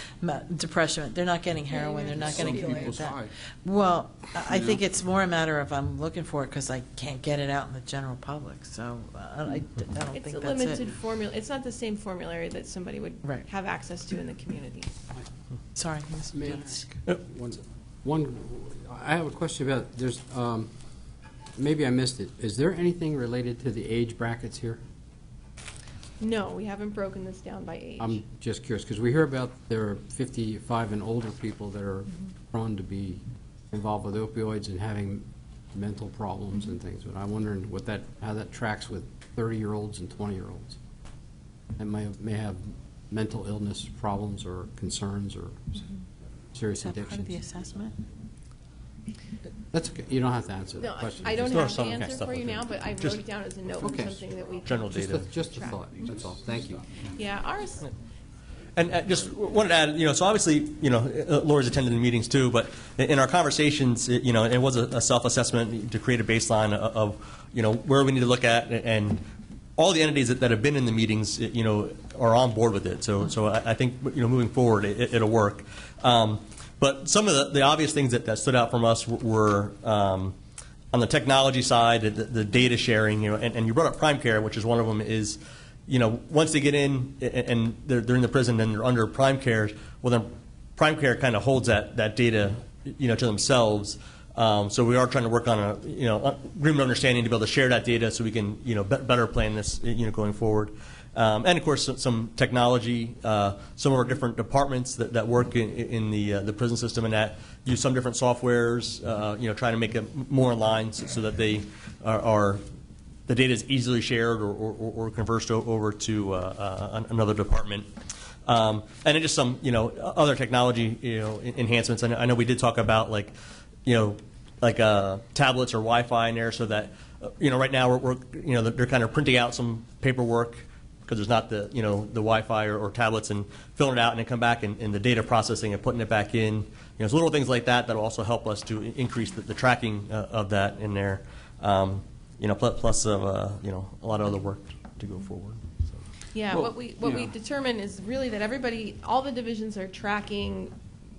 depression. They're not getting heroin. They're not getting anything like that. Well, I think it's more a matter of I'm looking for it because I can't get it out in the general public. So I don't think that's it. It's a limited formula. It's not the same formulary that somebody would have access to in the community. Sorry, Mr. Jones. I have a question about maybe I missed it. Is there anything related to the age brackets here? No, we haven't broken this down by age. I'm just curious, because we hear about there are 55 and older people that are prone to be involved with opioids and having mental problems and things, but I'm wondering how that tracks with 30-year-olds and 20-year-olds that may have mental illness problems or concerns or serious addictions. Part of the assessment? That's okay. You don't have to answer that No, question. I don't have the answer for you now, but I wrote it down as a note for something that we general data. Just a thought. That's all. Thank you. Yeah, ours. And just wanted to add, so obviously, Laura's attended the meetings too, but in our conversations, it was a self-assessment to create a baseline of, where we need to look at, and all the entities that have been in the meetings, are on board with it. So I think, you know, moving forward, it'll work. But some of the obvious things that stood out from us were on the technology side, the data sharing, you know, and you brought up Prime Care, which is one of them, is, you know, once they get in and they're in the prison and they're under Prime Care, well, then Prime Care kind of holds that data, you know, to themselves. So we are trying to work on a, you know, agreement of understanding to be able to share that data so we can, you know, better plan this, you know, going forward. And of course, some technology. Some of our different departments that work in the prison system and that use some different softwares. You know, trying to make it more in line so that they are the data is easily shared or conversed over to another department. And then just some, you know, other technology, you know, enhancements. I know we did talk about, like, you know, like tablets or Wi-Fi in there, so that, you know, right now we're you know, they're kind of printing out some paperwork because there's not the, you know, the Wi-Fi or tablets, and filling it out and then come back and the data processing and putting it back in. You know, so little things like that will also help us to increase the tracking of that in there. You know, plus of you know, a lot of other work to go forward. So. Yeah, well, what we determined is really that everybody, all the divisions are tracking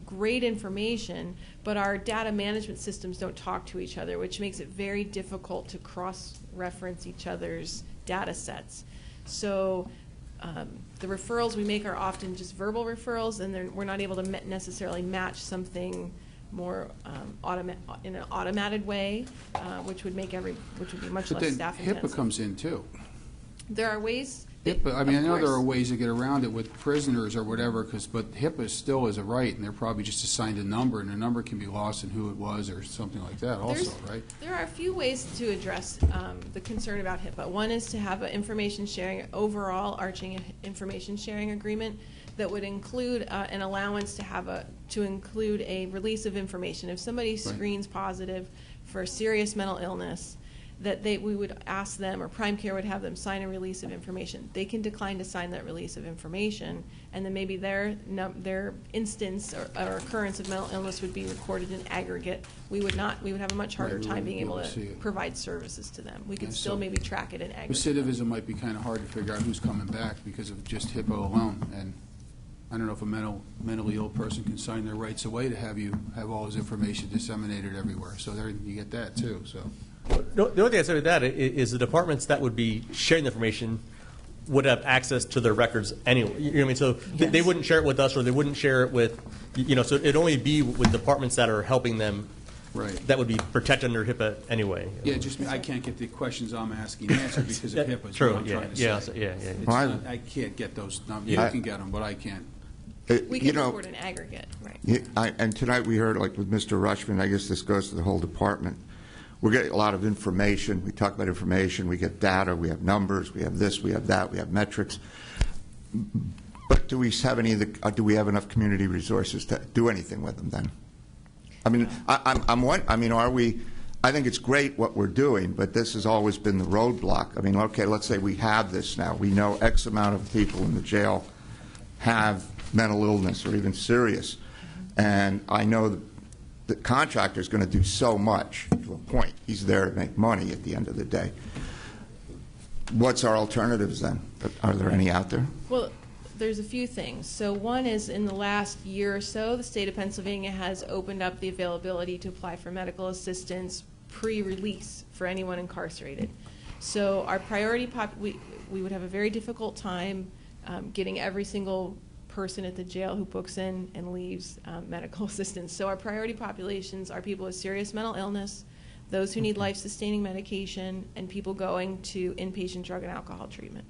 great information, but our data management systems don't talk to each other, which makes it very difficult to cross-reference each other's data sets. So the referrals we make are often just verbal referrals, and we're not able to necessarily match something more in an automated way, which would be much less staff intensive. HIPAA comes in too. There are ways. HIPAA, I mean, I know there are ways to get around it with prisoners or whatever, but HIPAA still is a right, and they're probably just assigned a number, and the number can be lost in who it was or something like that also, right? There are a few ways to address the concern about HIPAA. One is to have an information sharing, overall arching information sharing agreement that would include an allowance to include a release of information. If somebody screens positive for serious mental illness, that we would ask them, or Prime Care would have them sign a release of information. They can decline to sign that release of information, and then maybe their instance or occurrence of mental illness would be recorded in aggregate. We would have a much harder time being able to provide services to them. We could still maybe track it in aggregate. Recidivism might be kind of hard to figure out who's coming back because of just HIPAA alone, and I don't know if a mentally ill person can sign their rights away to have you have all his information disseminated everywhere. So there you get that too. So. The only thing I say with that is the departments that would be sharing the information would have access to their records anyway. You know what I mean? So they wouldn't share it with us, or they wouldn't share it with, you know, so it'd only be with departments that are helping them. Right. That would be protected under HIPAA anyway. Yeah, just I can't get the questions I'm asking answered because of HIPAA. True. What I'm trying to say. Well, I can't get those numbers. You can get them, but I can't. We can report in aggregate, right? And tonight we heard, like with Mr. Rushman, I guess this goes to the whole department. We're getting a lot of information. We talk about information. We get data. We have numbers. We have this. We have that. We have metrics. But do we have do we have enough community resources to do anything with them then? I mean, are we? I think it's great what we're doing, but this has always been the roadblock. I mean, okay, let's say we have this now. We know X amount of people in the jail have mental illness or even serious, and I know the contractor is going to do so much to a point. He's there to make money at the end of the day. What's our alternatives then? Are there any out there? Well, there's a few things. So one is, in the last year or so, the state of Pennsylvania has opened up the availability to apply for medical assistance pre-release for anyone incarcerated. So our priority we would have a very difficult time getting every single person at the jail who books in and leaves medical assistance. So our priority populations are people with serious mental illness, those who need life-sustaining medication, and people going to inpatient drug and alcohol treatment.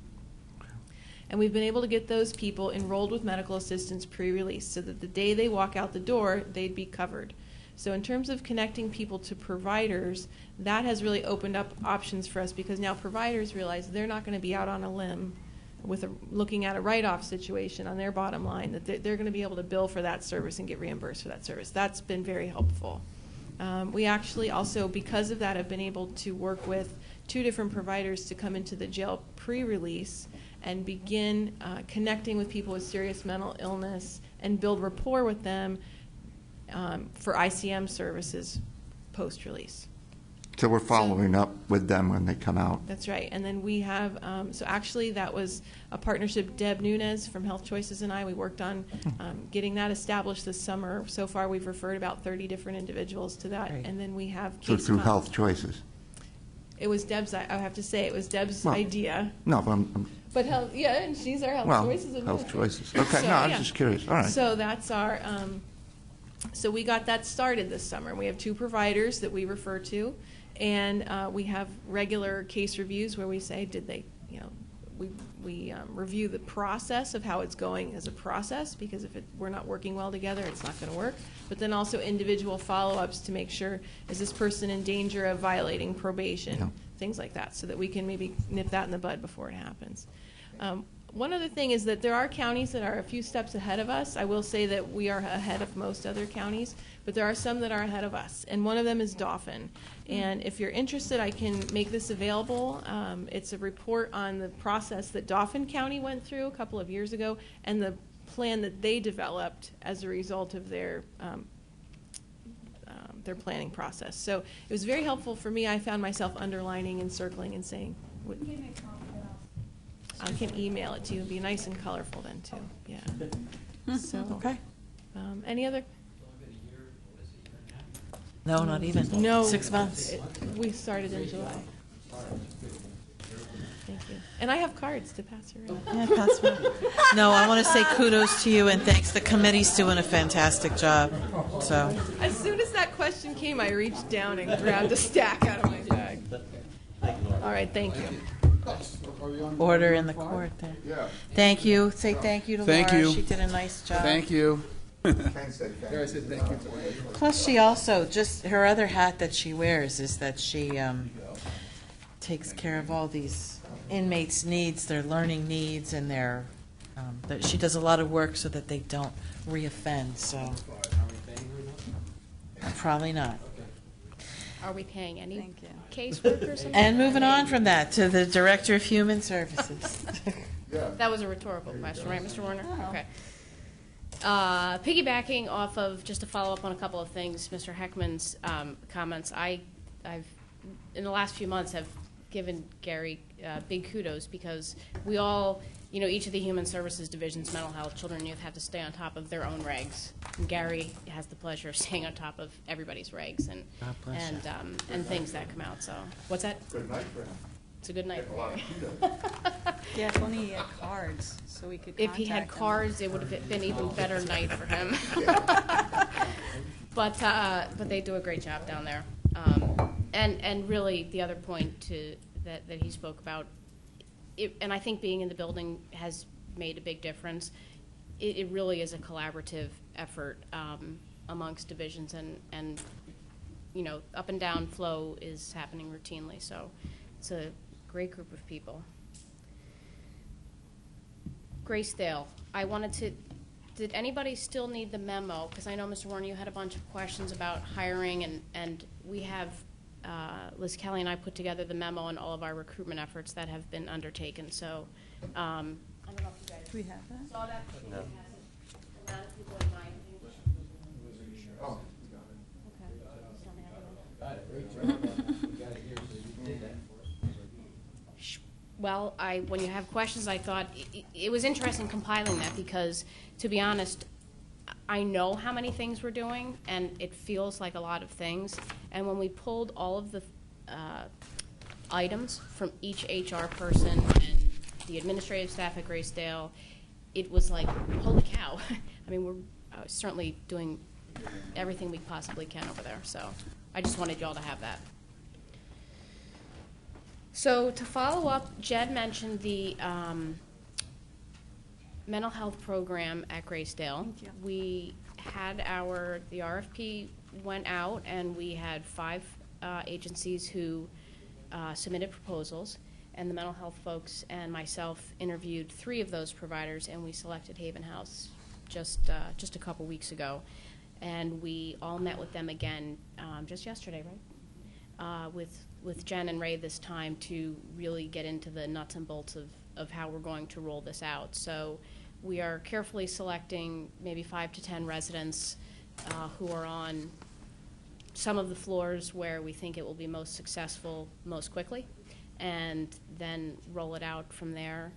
And we've been able to get those people enrolled with medical assistance pre-release so that the day they walk out the door, they'd be covered. So in terms of connecting people to providers, that has really opened up options for us, because now providers realize they're not going to be out on a limb with looking at a write-off situation on their bottom line, that they're going to be able to bill for that service and get reimbursed for that service. That's been very helpful. We actually also, because of that, have been able to work with 2 different providers to come into the jail pre-release and begin connecting with people with serious mental illness and build rapport with them for ICM services post-release. So we're following up with them when they come out. That's right. And then we have, so actually that was a partnership, Deb Nunez from Health Choices and I, we worked on getting that established this summer. So far, we've referred about 30 different individuals to that. Great. And then we have So case through files. Health Choices. It was Deb's, I have to say, it was Deb's Well, idea. No, but I'm But health, yeah, and she's our Health well, Choices Health administrator. Choices. Okay, So, no, I was yeah. just curious. All right. So that's our, so we got that started this summer. We have 2 providers that we refer to, and we have regular case reviews where we say, did they, you know, we review the process of how it's going as a process, because if we're not working well together, it's not going to work. But then also individual follow-ups to make sure, is this person in danger of violating probation, Yeah. things like that, so that we can maybe nip that in the bud before it happens. One other thing is that there are counties that are a few steps ahead of us. I will say that we are ahead of most other counties, but there are some that are ahead of us, and one of them is Dauphin. And if you're interested, I can make this available. It's a report on the process that Dauphin County went through a couple of years ago, and the plan that they developed as a result of their planning process. So it was very helpful for me. I found myself underlining and circling and saying, I can email it to you. It'd be nice and colorful then too. Yeah. So Okay. any other? No, not even. No. 6 months. We started in July. Thank you. And I have cards to pass around. Yeah, pass me. No, I want to say kudos to you and thanks. The committee's doing a fantastic job. So, As soon as that question came, I reached down and grabbed a stack out of my bag. All right, thank you. order in the court there. Thank you. Say thank you to Thank Laura. you. She did a nice job. Thank you. Plus, she also, just her other hat that she wears is that she takes care of all these inmates' needs, their learning needs, and their, that she does a lot of work so that they don't reoffend, so. Probably not. Are we paying any Thank you. caseworkers? And moving on from that to the Director of Human Services. That was a rhetorical question, right, Mr. Warner? Okay. Piggybacking off of, just to follow up on a couple of things, Mr. Heckman's comments, I've, in the last few months, have given Gary big kudos because we all, you know, each of the human services divisions, mental health, children and youth, have to stay on top of their own regs. And Gary has the pleasure of staying on top of everybody's regs and God bless you. and things that come out. So, what's that? Good night for him. It's a good night for Gary. Yeah, if only he had cards, so we could If he had contact him. cards, it would have been even better night for him. But they do a great job down there. And really, the other point that he spoke about, and I think being in the building has made a big difference. It really is a collaborative effort amongst divisions, and you know, up and down flow is happening routinely. So it's a great group of people. Grace-Dale, I wanted to, did anybody still need the memo? Because I know, Mr. Warner, you had a bunch of questions about hiring, and we have, Liz Kelly and I put together the memo on all of our recruitment efforts that have been undertaken. So, I don't know if you guys Do we have that? saw that. No. Amount of people in mind. Oh, Well, when you have questions, I thought it was interesting compiling that because, to be honest, I know how many things we're doing, and it feels like a lot of things. And when we pulled all of the items from each HR person and the administrative staff at Grace-Dale, it was like, holy cow. I mean, we're certainly doing everything we possibly can over there. So I just wanted you all to have that. So to follow up, Jed mentioned the mental health program at Grace-Dale. Thank you. We had the RFP went out, and we had 5 agencies who submitted proposals, and the mental health folks and myself interviewed 3 of those providers, and we selected Haven House just a couple weeks ago. And we all met with them again just yesterday, right? With Jen and Ray this time to really get into the nuts and bolts of how we're going to roll this out. So we are carefully selecting maybe 5 to 10 residents who are on some of the floors where we think it will be most successful most quickly, and then roll it out from there.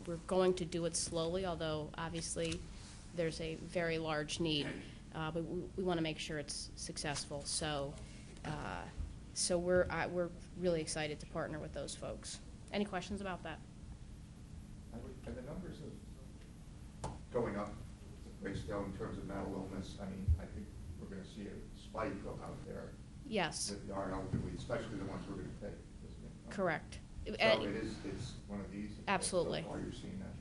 We're going to do it slowly, although obviously there's a very large need, but we want to make sure it's successful. So we're really excited to partner with those folks. Any questions about that? Are the numbers going up, Graysdale, in terms of mental illness? I mean, I think we're going to see a spike go out there. Yes. With our elderly, especially the ones we're going to take. Isn't it? Correct. So it's one of these. Absolutely. So far you're seeing that.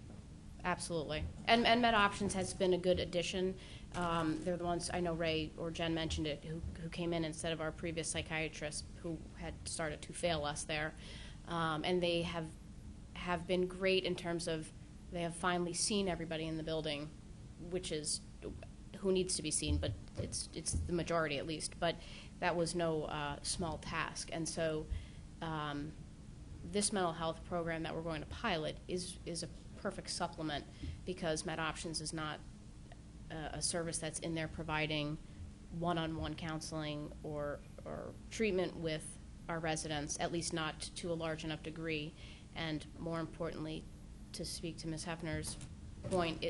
Absolutely. And Med Options has been a good addition. They're the ones, I know Ray or Jen mentioned it, who came in instead of our previous psychiatrist who had started to fail us there. And they have been great in terms of they have finally seen everybody in the building, which is who needs to be seen, but it's the majority at least. But that was no small task. And so this mental health program that we're going to pilot is a perfect supplement, because Med Options is not a service that's in there providing one-on-one counseling or treatment with our residents, at least not to a large enough degree. And more importantly, to speak to Ms. Hefner's point,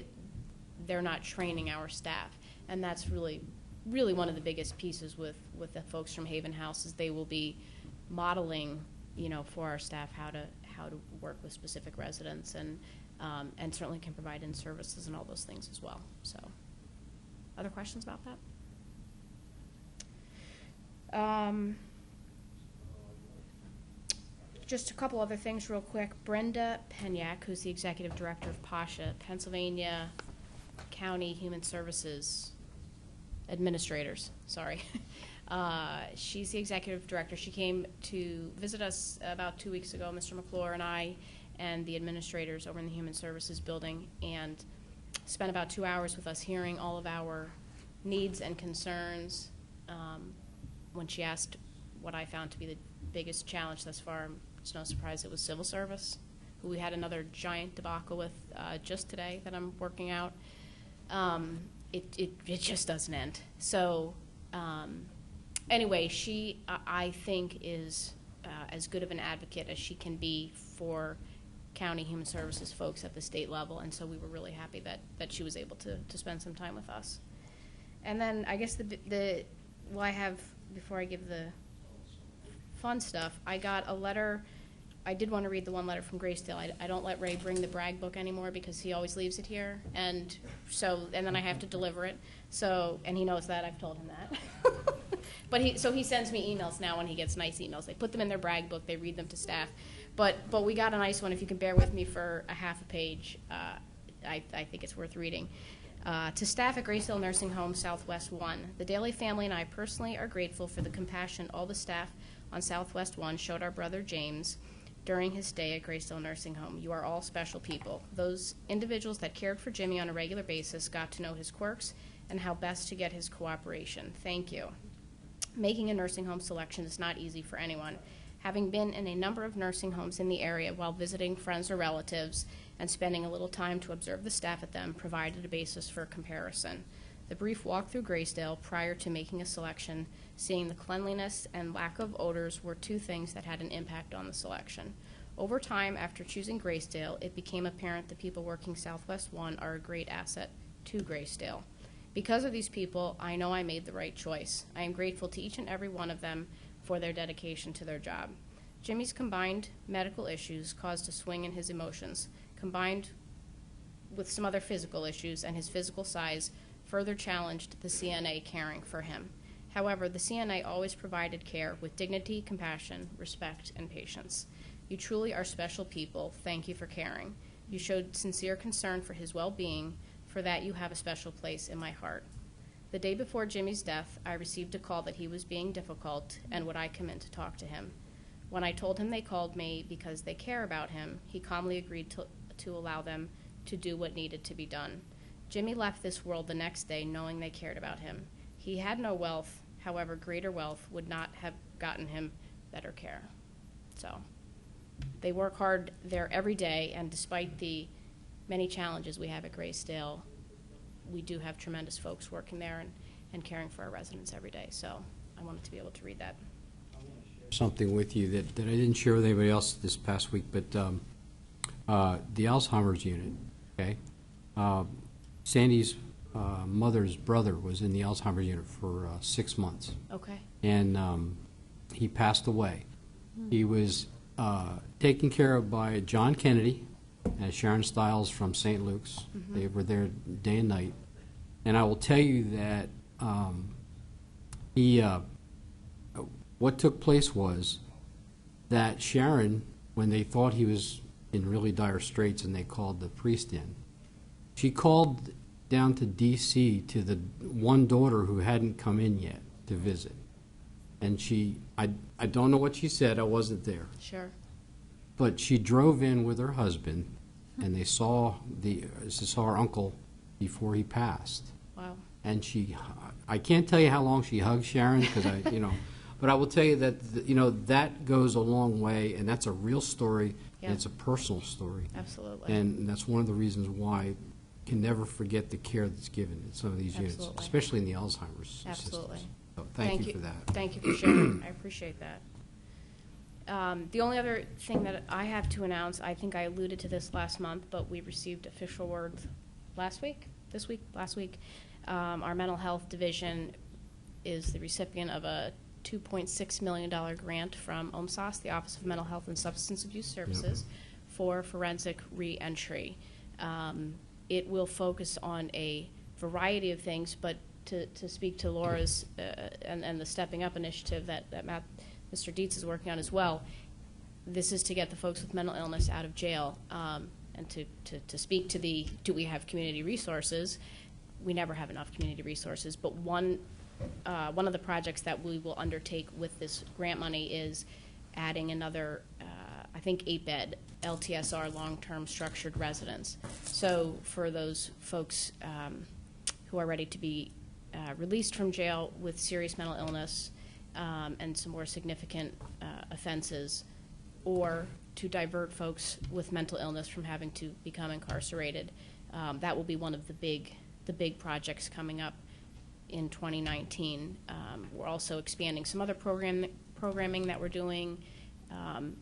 they're not training our staff. And that's really one of the biggest pieces with the folks from Haven House, is they will be modeling, for our staff how to work with specific residents, and certainly can provide in services and all those things as well. So, other questions about that? Just a couple other things real quick. Brenda Penyak, who's the executive director of PASHA, Pennsylvania County Human Services Administrators, sorry. She's the executive director. She came to visit us about 2 weeks ago, Mr. McClure and I, and the administrators over in the Human Services building, and spent about 2 hours with us hearing all of our needs and concerns. When she asked what I found to be the biggest challenge thus far, it's no surprise it was civil service, who we had another giant debacle with just today that I'm working out. It just doesn't end. So anyway, she, I think, is as good of an advocate as she can be for county human services folks at the state level, and so we were really happy that she was able to spend some time with us. And then I guess I have, before I give the fun stuff, I got a letter. I did want to read the one letter from Graysdale. I don't let Ray bring the brag book anymore because he always leaves it here, and then I have to deliver it. So, and he knows that. I've told him that. But he sends me emails now when he gets nice emails. They put them in their brag book. They read them to staff. But we got a nice one. If you can bear with me for a half a page, I think it's worth reading. To staff at Graysdale Nursing Home Southwest 1, the Daly family and I personally are grateful for the compassion all the staff on Southwest 1 showed our brother James during his stay at Graysdale Nursing Home. You are all special people. Those individuals that cared for Jimmy on a regular basis got to know his quirks and how best to get his cooperation. Thank you. Making a nursing home selection is not easy for anyone. Having been in a number of nursing homes in the area while visiting friends or relatives and spending a little time to observe the staff at them provided a basis for comparison. The brief walk through Graysdale prior to making a selection, seeing the cleanliness and lack of odors were two things that had an impact on the selection. Over time, after choosing Graysdale, it became apparent the people working Southwest 1 are a great asset to Graysdale. Because of these people, I know I made the right choice. I am grateful to each and every one of them for their dedication to their job. Jimmy's combined medical issues caused a swing in his emotions, combined with some other physical issues, and his physical size further challenged the CNA caring for him. However, the CNA always provided care with dignity, compassion, respect, and patience. You truly are special people. Thank you for caring. You showed sincere concern for his well-being. For that, you have a special place in my heart. The day before Jimmy's death, I received a call that he was being difficult and would I come in to talk to him. When I told him they called me because they care about him, he calmly agreed to allow them to do what needed to be done. Jimmy left this world the next day knowing they cared about him. He had no wealth, however, greater wealth would not have gotten him better care. So they work hard there every day, and despite the many challenges we have at Graysdale, we do have tremendous folks working there, and caring for our residents every day. So I wanted to be able to read that. Something with you that I didn't share with anybody else this past week, but the Alzheimer's unit, okay? Sandy's mother's brother was in the Alzheimer's unit for 6 months. Okay. And he passed away. He was taken care of by John Kennedy and Sharon Stiles from St. Luke's. They were there day and night. And I will tell you that what took place was that Sharon, when they thought he was in really dire straits and they called the priest in, she called down to D.C. to the one daughter who hadn't come in yet to visit. And I don't know what she said, I wasn't there. Sure. But she drove in with her husband, and they saw her uncle before he passed. Wow. And I can't tell you how long she hugged Sharon, because but I will tell you that, that goes a long way, and that's a real story, Yeah. and it's a personal story. Absolutely. And that's one of the reasons why you can never forget the care that's given in some of these units, Absolutely. especially in the Alzheimer's Absolutely. systems. So thank you for that. Thank you for sharing. I appreciate that. The only other thing that I have to announce, I think I alluded to this last month, but we received official word last week. Our mental health division is the recipient of a $2.6 million grant from OMSAS, the Office of Mental Health and Substance Abuse Services, for forensic reentry. It will focus on a variety of things, but to speak to Laura's and the Stepping Up initiative that Mr. Dietz is working on as well, this is to get the folks with mental illness out of jail, and to speak to do we have community resources? We never have enough community resources, but one of the projects that we will undertake with this grant money is adding another, I think, 8-bed LTSR, long-term structured residence. So for those folks who are ready to be released from jail with serious mental illness and some more significant offenses, or to divert folks with mental illness from having to become incarcerated, that will be one of the big projects coming up in 2019. We're also expanding some other programming that we're doing,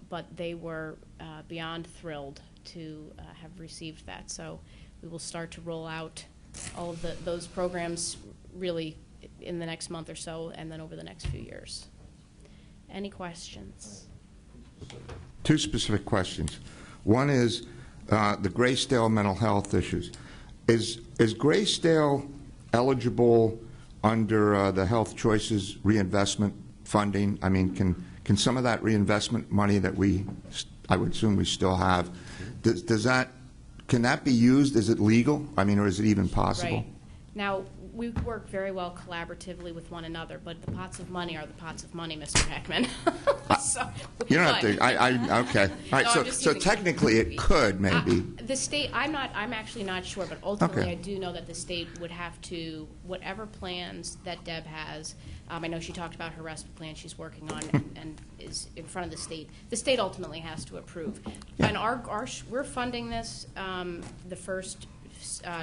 but they were beyond thrilled to have received that. So we will start to roll out all of those programs really in the next month or so, and then over the next few years. Any questions? 2 specific questions. One is the Graysdale mental health issues. Is Graysdale eligible under the Health Choices reinvestment funding? I mean, can some of that reinvestment money that I would assume we still have, can that be used? Is it legal? I mean, or is it even possible? Right. Now, we work very well collaboratively with one another, but the pots of money are the pots of money, Mr. Heckman. So, you don't have to. Okay. All right. No, so technically, it could maybe. The state, I'm actually not sure, but ultimately, I do know that the state would have to, whatever plans that Deb has. I know she talked about her respite plan she's working on and is in front of the state. The state ultimately has to approve. Yeah. And we're funding this the first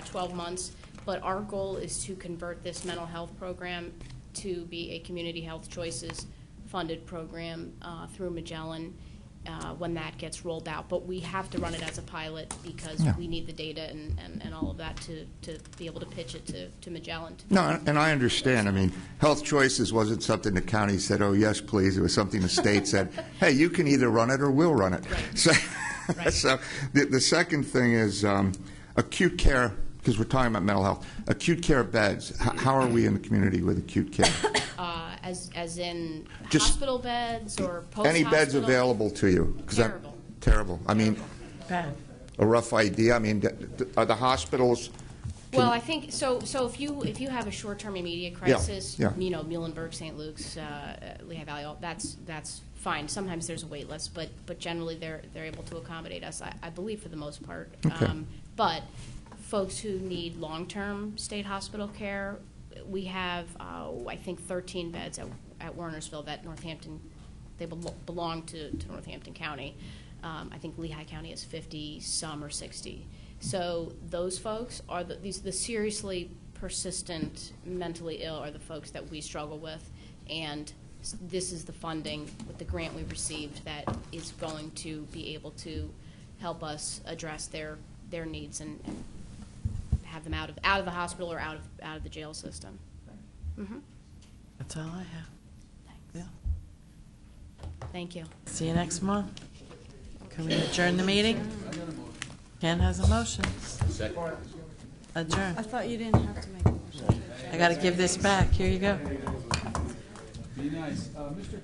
12 months. But our goal is to convert this mental health program to be a Community Health Choices funded program through Magellan when that gets rolled out. But we have to run it as a pilot because we need the data and all of that to be able to pitch it to Magellan. No, and I understand. I mean, Health Choices wasn't something the county said, oh, yes, please. It was something the state said, hey, you can either run it or we'll run it. Right. So, right. So the second thing is acute care. Because we're talking about mental health, acute care beds. How are we in the community with acute care? As in Just hospital beds or post-hospital? Any beds available to you? Terrible. Terrible. I mean, Bad. a rough idea. I mean, are the hospitals? Well, I think so. So if you have a short-term immediate crisis, yeah. Muhlenberg, St. Luke's, Lehigh Valley, that's fine. Sometimes there's a wait list, but generally they're able to accommodate us. I believe for the most part. Okay. But folks who need long-term state hospital care, we have, I think, 13 beds at Wernersville that Northampton, they belong to Northampton County. I think Lehigh County has 50, some are 60. So those folks are the seriously persistent mentally ill are the folks that we struggle with, and this is the funding with the grant we received that is going to be able to help us address their needs and have them out of the hospital or out of the jail system. That's all I have. Yeah. Thank you. See you next month. Can we adjourn the meeting? Ken has a motion. Adjourn. I thought you didn't have to make a motion. I got to give this back. Here you go. Be nice. Mr.